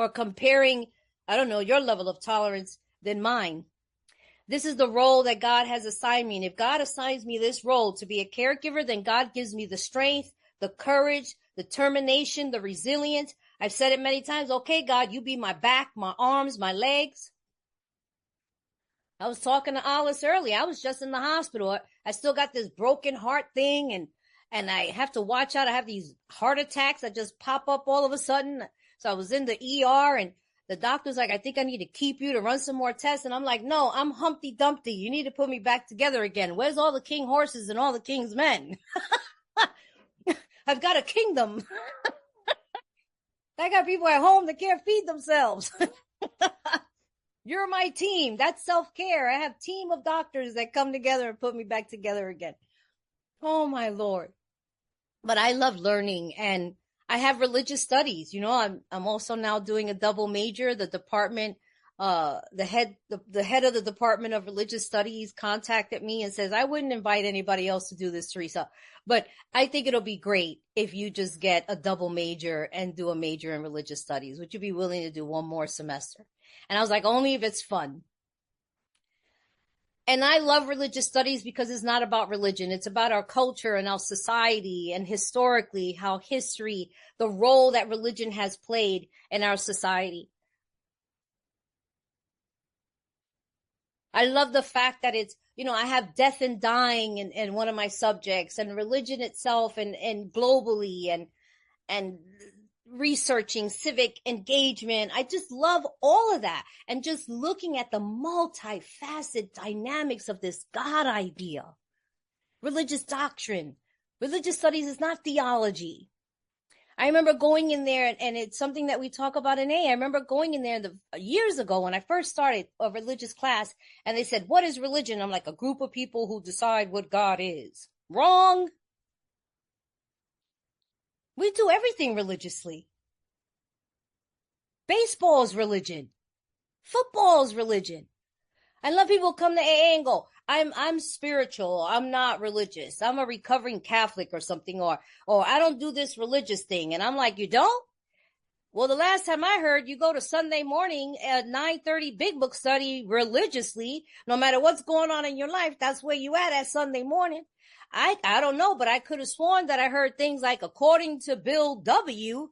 or comparing, I don't know, your level of tolerance than mine. This is the role that God has assigned me. And if God assigns me this role to be a caregiver, then God gives me the strength, the courage, the determination, the resilience. I've said it many times. Okay, God, you be my back, my arms, my legs. I was talking to Alice earlier. I was just in the hospital. I still got this broken heart thing, and I have to watch out. I have these heart attacks that just pop up all of a sudden. So I was in the ER, and the doctor's like, I think I need to keep you to run some more tests. And I'm like, no, I'm Humpty Dumpty. You need to put me back together again. Where's all the king horses and all the king's men? I've got a kingdom. I got people at home that can't feed themselves. You're my team. That's self-care. I have a team of doctors that come together and put me back together again. Oh, my Lord. But I love learning, and I have religious studies. You know, I'm also now doing a double major. The department, the head of the Department of Religious Studies contacted me and says, I wouldn't invite anybody else to do this, Theresa, but I think it'll be great if you just get a double major and do a major in religious studies. Would you be willing to do one more semester? And I was like, only if it's fun. And I love religious studies because it's not about religion. It's about our culture and our society, and historically how history, the role that religion has played in our society. I love the fact that it's, you know, I have death and dying in one of my subjects, and religion itself, and globally, and researching civic engagement. I just love all of that. And just looking at the multifaceted dynamics of this God idea. Religious doctrine. Religious studies is not theology. I remember going in there, and it's something that we talk about in A. I remember going in there years ago when I first started a religious class, and they said, what is religion? I'm like, a group of people who decide what God is. Wrong. We do everything religiously. Baseball is religion. Football is religion. I love people come to AA and go, I'm spiritual. I'm not religious. I'm a recovering Catholic or something, or I don't do this religious thing. And I'm like, you don't? Well, the last time I heard, you go to Sunday morning at 9:30 Big Book study religiously. No matter what's going on in your life, that's where you at Sunday morning. I don't know, but I could have sworn that I heard things like, according to Bill W.,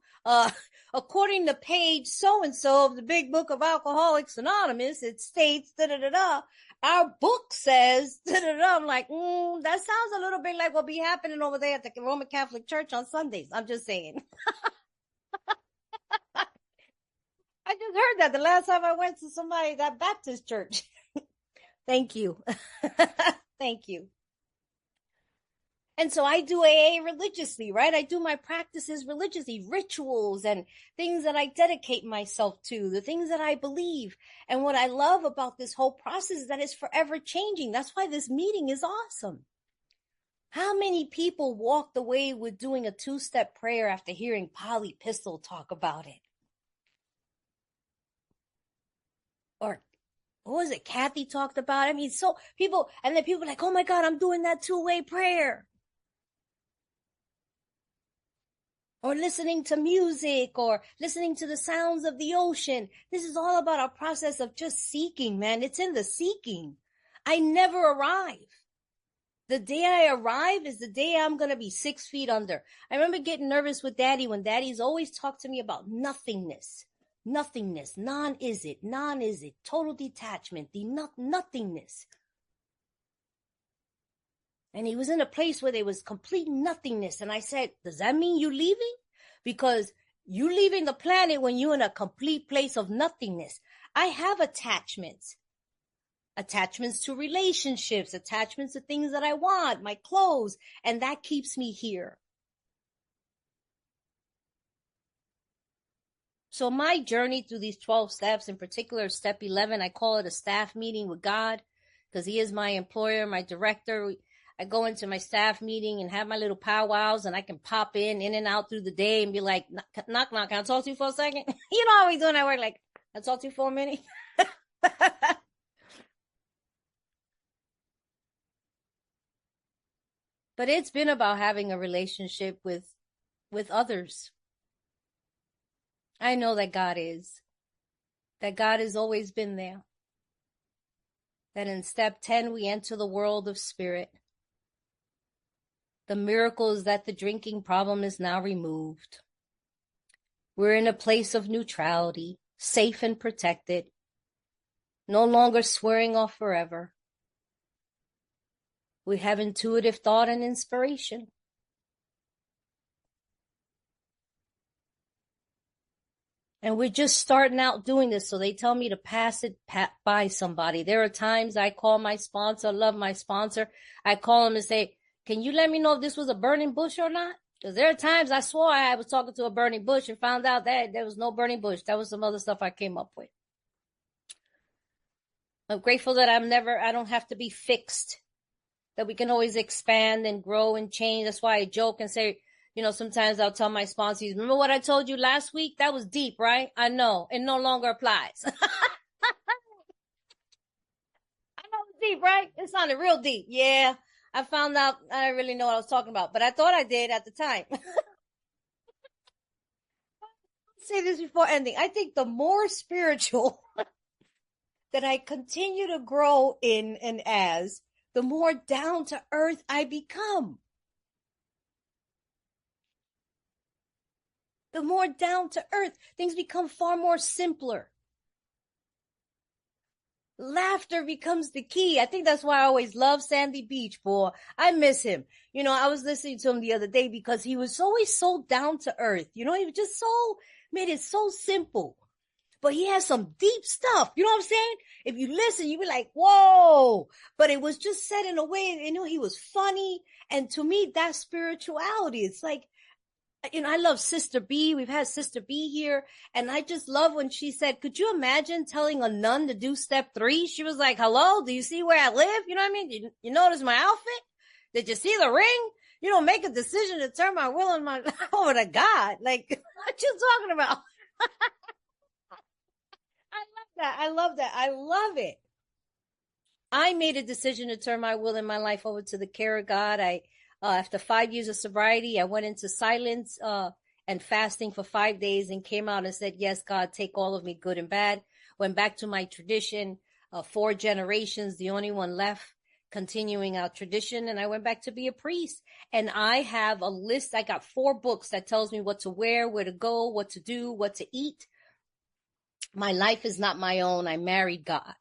according to page so-and-so of the Big Book of Alcoholics Anonymous, it states, da-da-da-da, our book says, da-da-da. I'm like, that sounds a little bit like what be happening over there at the Roman Catholic Church on Sundays. I'm just saying. I just heard that the last time I went to that Baptist church. Thank you. Thank you. And so I do AA religiously, right? I do my practices religiously, rituals and things that I dedicate myself to, the things that I believe. And what I love about this whole process is that it's forever changing. That's why this meeting is awesome. How many people walked away with doing a 2-step prayer after hearing Polly Pistol talk about it? Or what was it? Kathy talked about it. I mean, so people, and then people are like, oh my God, I'm doing that 2-way prayer. Or listening to music, or listening to the sounds of the ocean. This is all about our process of just seeking, man. It's in the seeking. I never arrive. The day I arrive is the day I'm going to be 6 feet under. I remember getting nervous with Daddy when Daddy's always talked to me about nothingness. Nothingness, non-is it, total detachment, the nothingness. And he was in a place where there was complete nothingness. And I said, does that mean you leaving? Because you leaving the planet when you're in a complete place of nothingness. I have attachments to relationships, attachments to things that I want, my clothes, and that keeps me here. So my journey through these 12 steps, in particular, step 11, I call it a staff meeting with God, because he is my employer, my director. I go into my staff meeting and have my little powwows, and I can pop in and out through the day and be like, knock, knock, can I talk to you for a second? You know how we doing at work, like, can I talk to you for a minute? But it's been about having a relationship with others. I know that God is. That God has always been there. That in step 10, we enter the world of spirit. The miracle is that the drinking problem is now removed. We're in a place of neutrality, safe and protected, no longer swearing off forever. We have intuitive thought and inspiration. And we're just starting out doing this, so they tell me to pass it by somebody. There are times I call my sponsor, love my sponsor. I call him and say, can you let me know if this was a burning bush or not? Because there are times I swore I was talking to a burning bush and found out that there was no burning bush. That was some other stuff I came up with. I'm grateful that I don't have to be fixed, that we can always expand and grow and change. That's why I joke and say, sometimes I'll tell my sponsors, remember what I told you last week? That was deep, right? I know. It no longer applies. I know it's deep, right? It sounded real deep. Yeah. I found out I didn't really know what I was talking about, but I thought I did at the time. I'll say this before ending. I think the more spiritual that I continue to grow in and as, the more down to earth I become. The more down to earth, things become far more simpler. Laughter becomes the key. I think that's why I always love Sandy Beach, boy. I miss him. I was listening to him the other day because he was always so down to earth. He was just made it so simple. But he has some deep stuff. You know what I'm saying? If you listen, you be like, whoa. But it was just said in a way, he was funny. And to me, that's spirituality. It's like, I love Sister B. We've had Sister B here. And I just love when she said, could you imagine telling a nun to do step 3? She was like, hello, do you see where I live? You know what I mean? You notice my outfit? Did you see the ring? Make a decision to turn my will and my over to God. Like, what you talking about? I love that. I love it. I made a decision to turn my will and my life over to the care of God. After 5 years of sobriety, I went into silence and fasting for 5 days and came out and said, yes, God, take all of me, good and bad. Went back to my tradition, 4 generations, the only one left, continuing our tradition. And I went back to be a priest. And I have a list. I got 4 books that tells me what to wear, where to go, what to do, what to eat. My life is not my own. I married God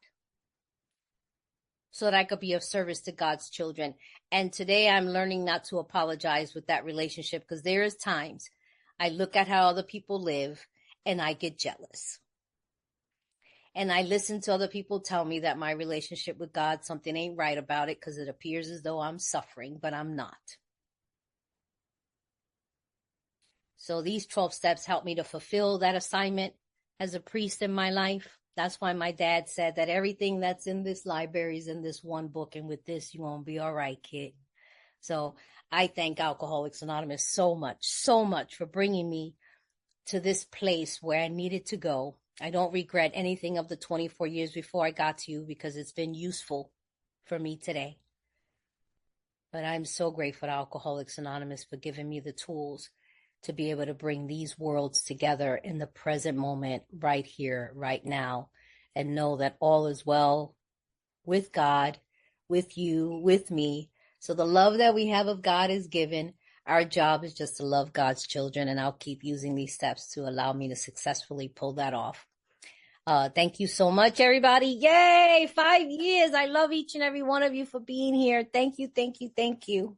so that I could be of service to God's children. And today I'm learning not to apologize with that relationship, because there is times I look at how other people live and I get jealous. And I listen to other people tell me that my relationship with God, something ain't right about it, because it appears as though I'm suffering, but I'm not. So these 12 steps help me to fulfill that assignment as a priest in my life. That's why my dad said that everything that's in this library is in this one book, and with this, you're going to be all right, kid. So I thank Alcoholics Anonymous so much for bringing me to this place where I needed to go. I don't regret anything of the 24 years before I got to you, because it's been useful for me today. But I'm so grateful to Alcoholics Anonymous for giving me the tools to be able to bring these worlds together in the present moment, right here, right now, and know that all is well with God, with you, with me. So the love that we have of God is given. Our job is just to love God's children, and I'll keep using these steps to allow me to successfully pull that off. Thank you so much, everybody. Yay! 5 years. I love each and every one of you for being here. Thank you, thank you, thank you.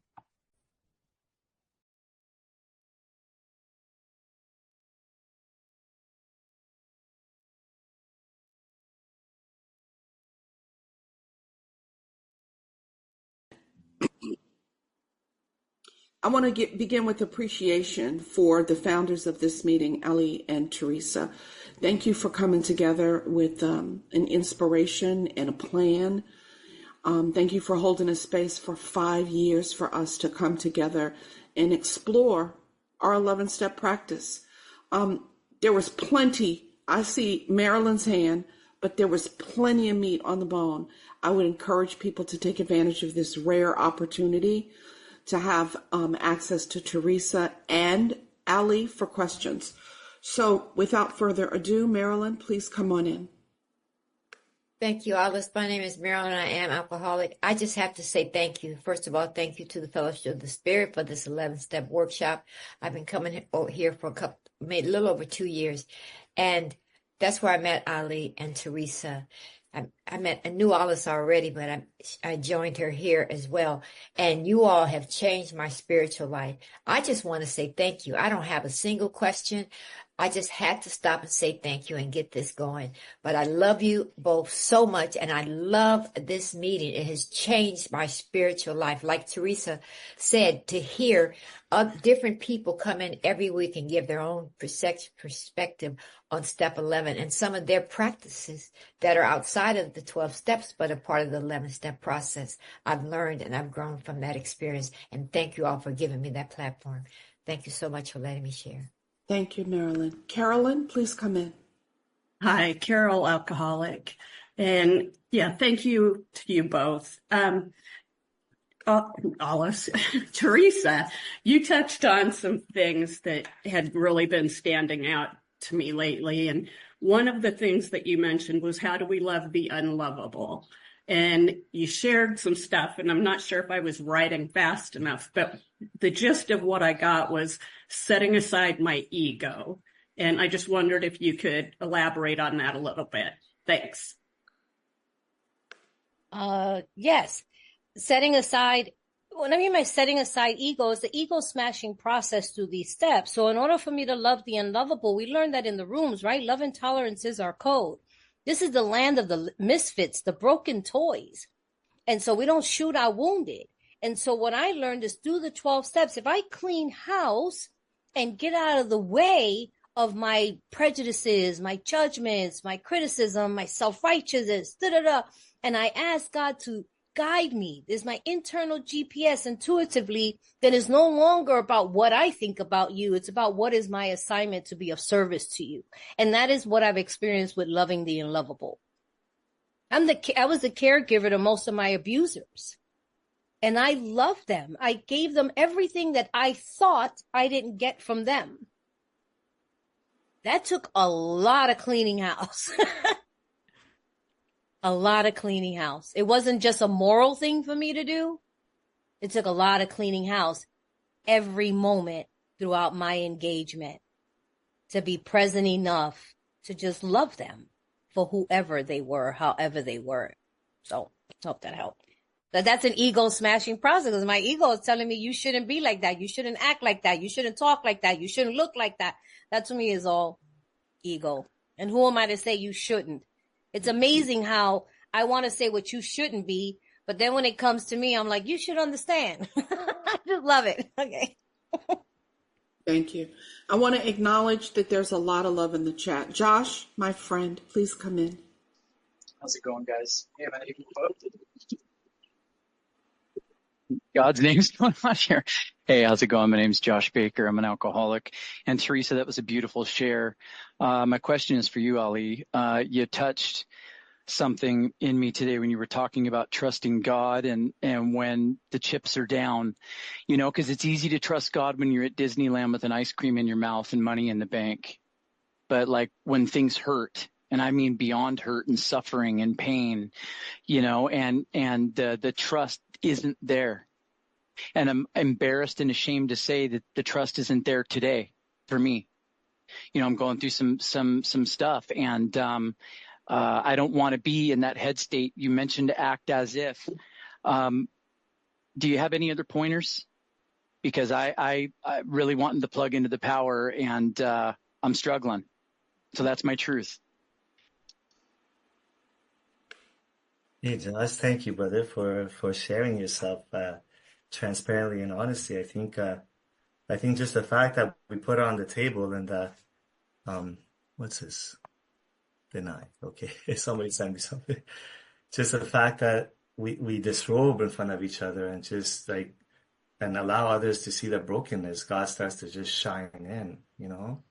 I want to begin with appreciation for the founders of this meeting, Ali and Theresa. Thank you for coming together with an inspiration and a plan. Thank you for holding a space for 5 years for us to come together and explore our 11-step practice. There was plenty. I see Marilyn's hand, but there was plenty of meat on the bone. I would encourage people to take advantage of this rare opportunity to have access to Theresa and Ali for questions. So without further ado, Marilyn, please come on in. Thank you, Alice. My name is Marilyn. I am alcoholic. I just have to say thank you. First of all, thank you to the Fellowship of the Spirit for this 11-step workshop. I've been coming here for a little over 2 years. And that's where I met Ali and Theresa. I knew Alice already, but I joined her here as well. And you all have changed my spiritual life. I just want to say thank you. I don't have a single question. I just had to stop and say thank you and get this going. But I love you both so much, and I love this meeting. It has changed my spiritual life. Like Theresa said, to hear different people come in every week and give their own perspective on step 11 and some of their practices that are outside of the 12 steps, but a part of the 11-step process. I've learned and I've grown from that experience. And thank you all for giving me that platform. Thank you so much for letting me share. Thank you, Marilyn. Carolyn, please come in. Hi, Carol, alcoholic. And yeah, thank you to you both. Alice, Theresa, you touched on some things that had really been standing out to me lately. And one of the things that you mentioned was, how do we love the unlovable? And you shared some stuff, and I'm not sure if I was writing fast enough, but the gist of what I got was setting aside my ego. And I just wondered if you could elaborate on that a little bit. Thanks. Yes. Setting aside, when I mean by setting aside ego, is the ego smashing process through these steps. So in order for me to love the unlovable, we learned that in the rooms, right? Love and tolerance is our code. This is the land of the misfits, the broken toys. And so we don't shoot our wounded. And so what I learned is through the 12 steps, if I clean house and get out of the way of my prejudices, my judgments, my criticism, my self-righteousness, and I ask God to guide me, there's my internal GPS intuitively, then it's no longer about what I think about you. It's about what is my assignment to be of service to you. And that is what I've experienced with loving the unlovable. I was the caregiver to most of my abusers. And I loved them. I gave them everything that I thought I didn't get from them. That took a lot of cleaning house. A lot of cleaning house. It wasn't just a moral thing for me to do. It took a lot of cleaning house every moment throughout my engagement to be present enough to just love them for whoever they were, however they were. So I hope that helped. But that's an ego smashing process, because my ego is telling me you shouldn't be like that. You shouldn't act like that. You shouldn't talk like that. You shouldn't look like that. That to me is all ego. And who am I to say you shouldn't? It's amazing how I want to say what you shouldn't be, but then when it comes to me, I'm like, you should understand. I just love it. Okay. Thank you. I want to acknowledge that there's a lot of love in the chat. Josh, my friend, please come in. How's it going, guys? Hey, my name God's name's going on here. Hey, how's it going? My name's Josh Baker. I'm an alcoholic. And Theresa, that was a beautiful share. My question is for you, Ali. You touched something in me today when you were talking about trusting God and when the chips are down, you know, because it's easy to trust God when you're at Disneyland with an ice cream in your mouth and money in the bank. But like when things hurt, and I mean beyond hurt and suffering and pain, you know, and the trust isn't there. And I'm embarrassed and ashamed to say that the trust isn't there today for me. You know, I'm going through some stuff, and I don't want to be in that head state. You mentioned act as if. Do you have any other pointers? Because I really wanting to plug into the power, and I'm struggling. So that's my truth. Hey, Josh, thank you, brother, for sharing yourself transparently and honestly. I think just the fact that we put it on the table and what's this? Deny. Okay, somebody sent me something. Just the fact that we disrobe in front of each other and just like and allow others to see the brokenness, God starts to just shine in, you know,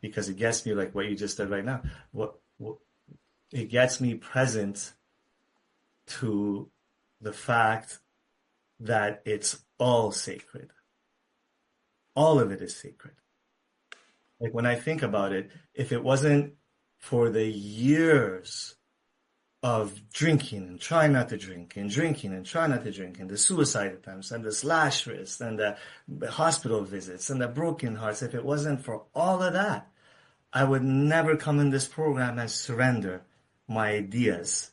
because it gets me like what you just did right now. What it gets me present to the fact that it's all sacred. All of it is sacred. Like when I think about it, if it wasn't for the years of drinking and trying not to drink and drinking and trying not to drink and the suicide attempts and the slash wrists and the hospital visits and the broken hearts, if it wasn't for all of that, I would never come in this program and surrender my ideas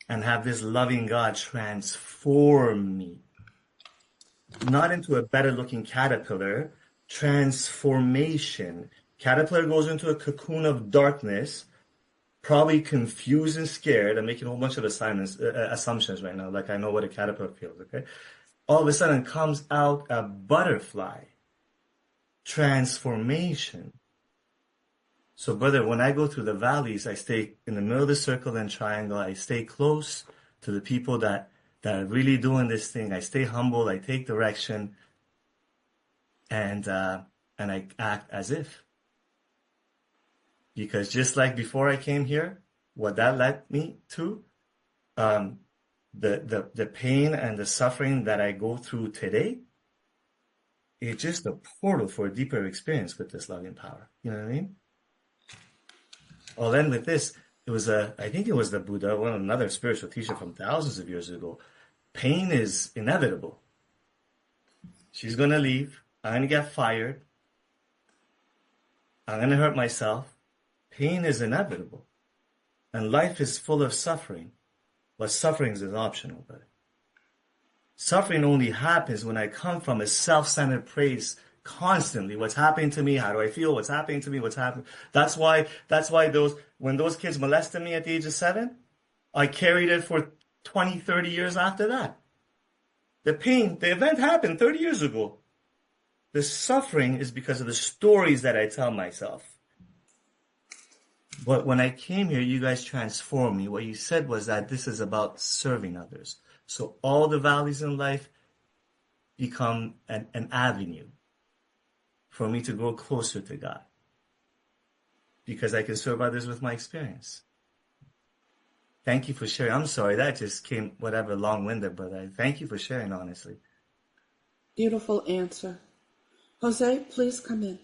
and have this loving God transform me. Not into a better looking caterpillar, transformation. Caterpillar goes into a cocoon of darkness, probably confused and scared. I'm making a whole bunch of assumptions right now, like I know what a caterpillar feels, okay? All of a sudden comes out a butterfly. Transformation. So, brother, when I go through the valleys, I stay in the middle of the circle and triangle. I stay close to the people that are really doing this thing. I stay humble. I take direction, and I act as if. Because just like before I came here, what that led me to, the pain and the suffering that I go through today, it's just a portal for a deeper experience with this loving power. You know what I mean? I'll end with this. I think it was the Buddha, another spiritual teacher from thousands of years ago. Pain is inevitable. She's going to leave. I'm going to get fired. I'm going to hurt myself. Pain is inevitable. And life is full of suffering. But suffering is optional, brother. Suffering only happens when I come from a self-centered place constantly. What's happening to me? How do I feel? What's happening to me? What's happening? That's why when those kids molested me at the age of 7, I carried it for 20, 30 years after that. The event happened 30 years ago. The suffering is because of the stories that I tell myself. But when I came here, you guys transformed me. What you said was that this is about serving others. So all the valleys in life become an avenue for me to grow closer to God. Because I can serve others with my experience. Thank you for sharing. I'm sorry, that just came long-winded, but thank you for sharing, honestly. Beautiful answer. Jose, please come in.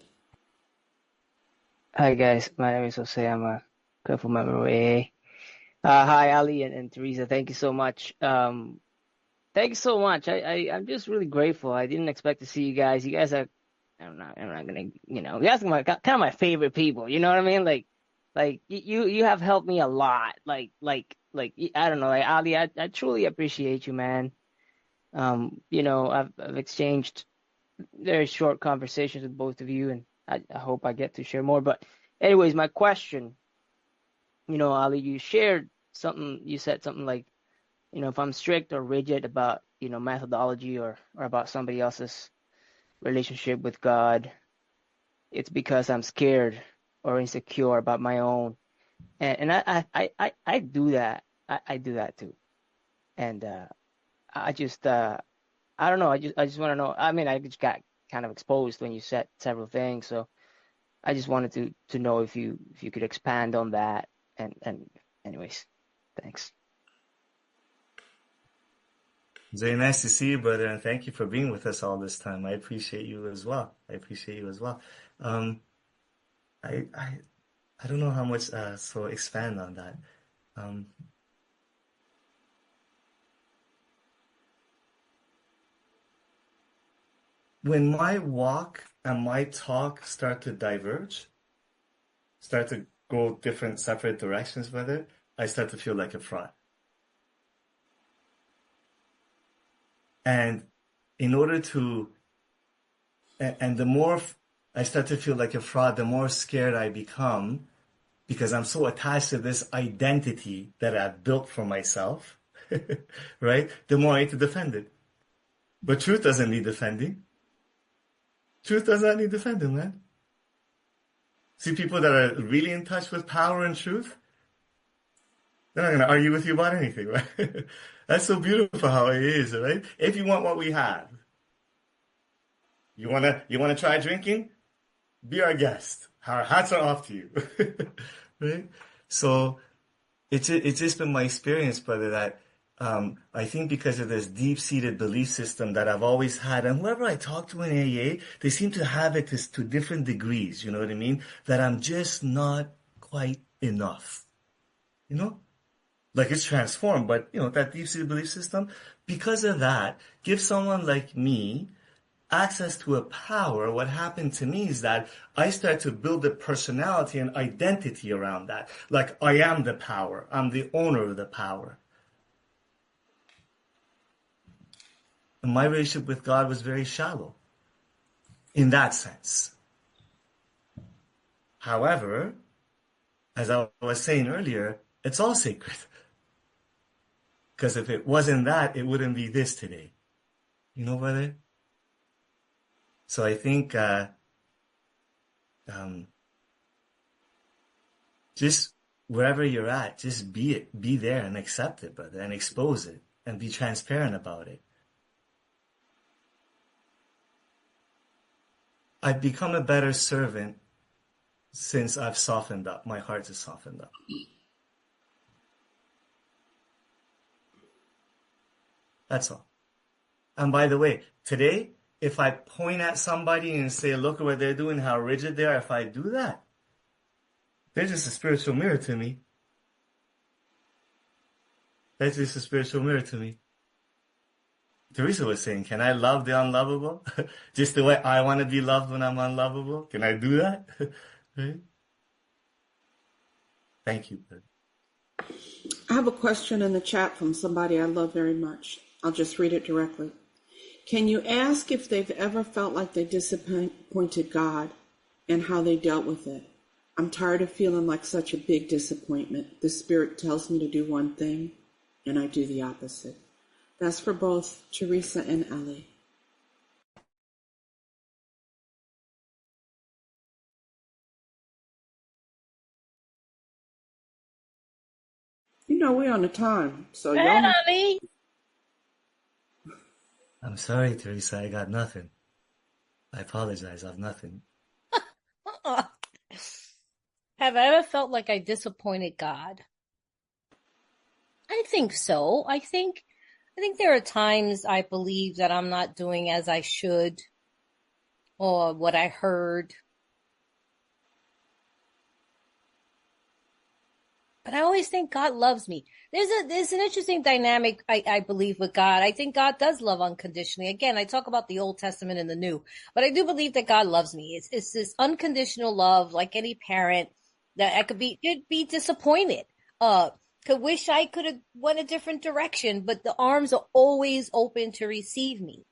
Hi guys, my name is Jose. I'm a grateful member of AA. Hi Ali and Theresa, thank you so much. Thank you so much. I'm just really grateful. I didn't expect to see you guys. You guys are, I'm not gonna, you guys are kind of my favorite people. You know what I mean? Like you have helped me a lot. Like I don't know, like Ali, I truly appreciate you, man. I've exchanged very short conversations with both of you, and I hope I get to share more. But anyways, my question, Ali, you said something like, if I'm strict or rigid about, methodology or about somebody else's relationship with God, it's because I'm scared or insecure about my own. And I do that. I do that too. And I just I don't know. I just want to know. I mean, I just got kind of exposed when you said several things, so I just wanted to know if you could expand on that. And anyways, thanks. Very nice to see you, brother, and thank you for being with us all this time. I appreciate you as well. I don't know how much so expand on that. When my walk and my talk start to diverge, start to go different separate directions with it, I start to feel like a fraud. And in order to, and the more I start to feel like a fraud, the more scared I become because I'm so attached to this identity that I've built for myself, right? The more I need to defend it. But truth doesn't need defending. Truth does not need defending, man. See, people that are really in touch with power and truth, they're not going to argue with you about anything, right? That's so beautiful how it is, right? If you want what we have, you wanna try drinking? Be our guest. Our hats are off to you, right? So it's just been my experience, brother, that I think because of this deep-seated belief system that I've always had, and whoever I talk to in AA, they seem to have it to different degrees, you know what I mean? That I'm just not quite enough, you know? Like it's transformed, but that deep-seated belief system, because of that, give someone like me access to a power. What happened to me is that I started to build a personality and identity around that. Like I am the power. I'm the owner of the power. And my relationship with God was very shallow in that sense. However, as I was saying earlier, it's all sacred. Because if it wasn't that, it wouldn't be this today. You know, brother? So I think just wherever you're at, just be there and accept it, brother, and expose it and be transparent about it. I've become a better servant since I've softened up. My heart has softened up. That's all. And by the way, today, if I point at somebody and say, look at what they're doing, how rigid they are, if I do that, they're just a spiritual mirror to me. That's just a spiritual mirror to me. Theresa was saying, can I love the unlovable? Just the way I want to be loved when I'm unlovable? Can I do that? Right? Thank you. I have a question in the chat from somebody I love very much. I'll just read it directly. Can you ask if they've ever felt like they disappointed God and how they dealt with it? I'm tired of feeling like such a big disappointment. The Spirit tells me to do one thing, and I do the opposite. That's for both Theresa and Ellie. You know we're on a time, so Go ahead, y'all. Ali. I'm sorry, Theresa. I got nothing. I apologize. I have nothing. Have I ever felt like I disappointed God? I think so. I think there are times I believe that I'm not doing as I should or what I heard. But I always think God loves me. There's an interesting dynamic, I believe, with God. I think God does love unconditionally. Again, I talk about the Old Testament and the New, but I do believe that God loves me. It's this unconditional love, like any parent, that I could be disappointed. Could wish I could have went a different direction, but the arms are always open to receive me.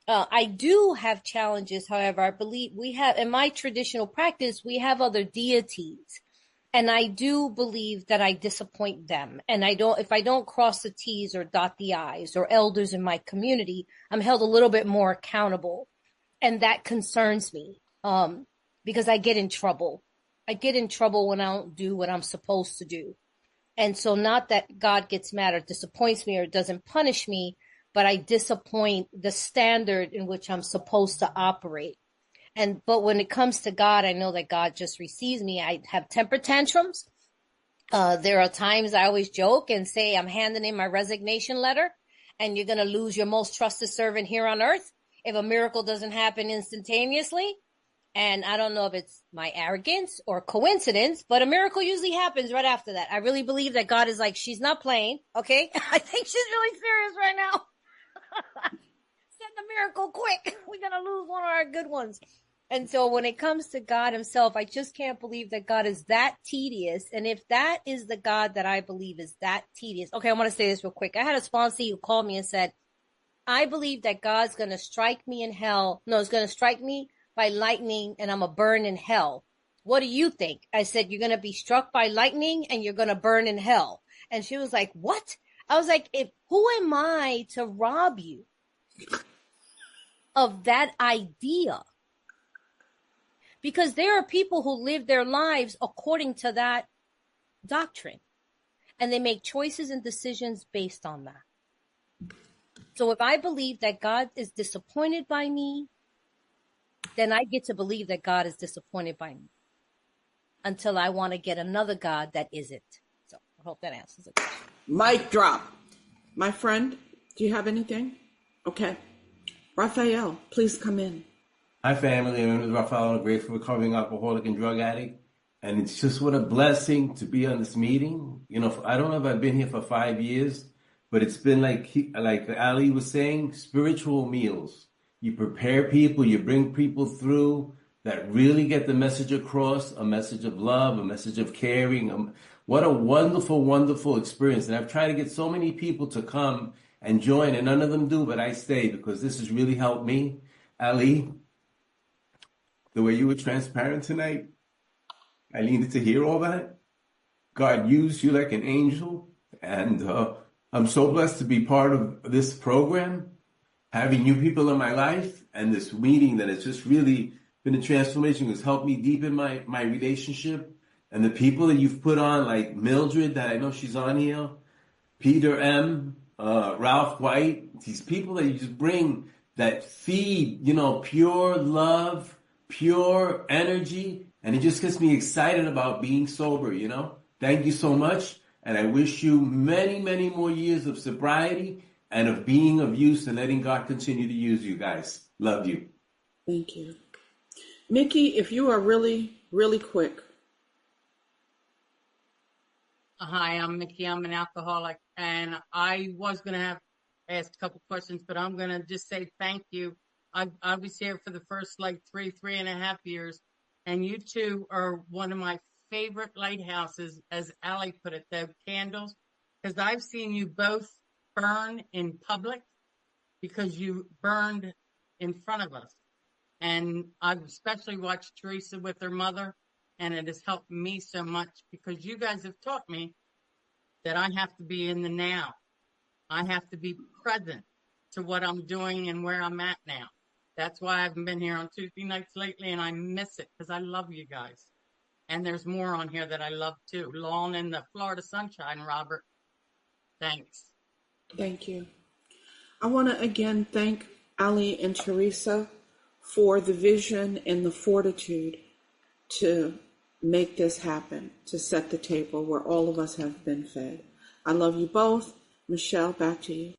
I do have challenges, however. I believe we have, in my traditional practice, we have other deities. And I do believe that I disappoint them. And if I don't cross the T's or dot the I's, or elders in my community, I'm held a little bit more accountable. And that concerns me, because I get in trouble. I get in trouble when I don't do what I'm supposed to do. And so not that God gets mad or disappoints me or doesn't punish me, but I disappoint the standard in which I'm supposed to operate. But when it comes to God, I know that God just receives me. I have temper tantrums. There are times I always joke and say, I'm handing in my resignation letter and you're going to lose your most trusted servant here on earth if a miracle doesn't happen instantaneously. And I don't know if it's my arrogance or coincidence, but a miracle usually happens right after that. I really believe that God is like, she's not playing. Okay. I think she's really serious right now. Send the miracle quick. We're going to lose one of our good ones. And so when it comes to God himself, I just can't believe that God is that tedious. And if that is the God that I believe is that tedious. Okay, I want to say this real quick. I had a sponsor who called me and said, I believe that God's going to strike me in hell. No, it's going to strike me by lightning and I'm going to burn in hell. What do you think? I said, you're going to be struck by lightning and you're going to burn in hell. And she was like, what? I was like, who am I to rob you of that idea? Because there are people who live their lives according to that doctrine. And they make choices and decisions based on that. So if I believe that God is disappointed by me, then I get to believe that God is disappointed by me. Until I want to get another God that isn't. So I hope that answers the question. Mic drop. My friend, do you have anything? Okay. Raphael, please come in. Hi, family. My name is Rafael. I'm a grateful recovering alcoholic and drug addict. And it's just what a blessing to be on this meeting. You know, I don't know if I've been here for 5 years, but it's been like Ali was saying, spiritual meals. You prepare people, you bring people through that really get the message across, a message of love, a message of caring. What a wonderful, wonderful experience. And I've tried to get so many people to come and join, and none of them do, but I stay because this has really helped me. Ali, the way you were transparent tonight, I needed to hear all that. God used you like an angel, and I'm so blessed to be part of this program, having you people in my life, and this meeting that has just really been a transformation. Has helped me deepen my relationship, and the people that you've put on, like Mildred, that I know she's on here, Peter M., Ralph White, these people that you just bring that feed, pure love, pure energy, and it just gets me excited about being sober, Thank you so much, and I wish you many, many more years of sobriety and of being of use and letting God continue to use you guys. Love you. Thank you. Mickey, if you are really, really quick. Hi, I'm Mickey. I'm an alcoholic, and I was going to have asked a couple questions, but I'm going to just say thank you. I was here for the first three and a half years, and you two are one of my favorite lighthouses, as Ali put it, the candles, because I've seen you both burn in public because you burned in front of us. And I've especially watched Theresa with her mother, and it has helped me so much because you guys have taught me that I have to be in the now. I have to be present to what I'm doing and where I'm at now. That's why I haven't been here on Tuesday nights lately, and I miss it because I love you guys. And there's more on here that I love too. Lawn in the Florida sunshine, Robert. Thanks. Thank you. I want to again thank Ali and Theresa for the vision and the fortitude to make this happen, to set the table where all of us have been fed. I love you both. Michelle, back to you.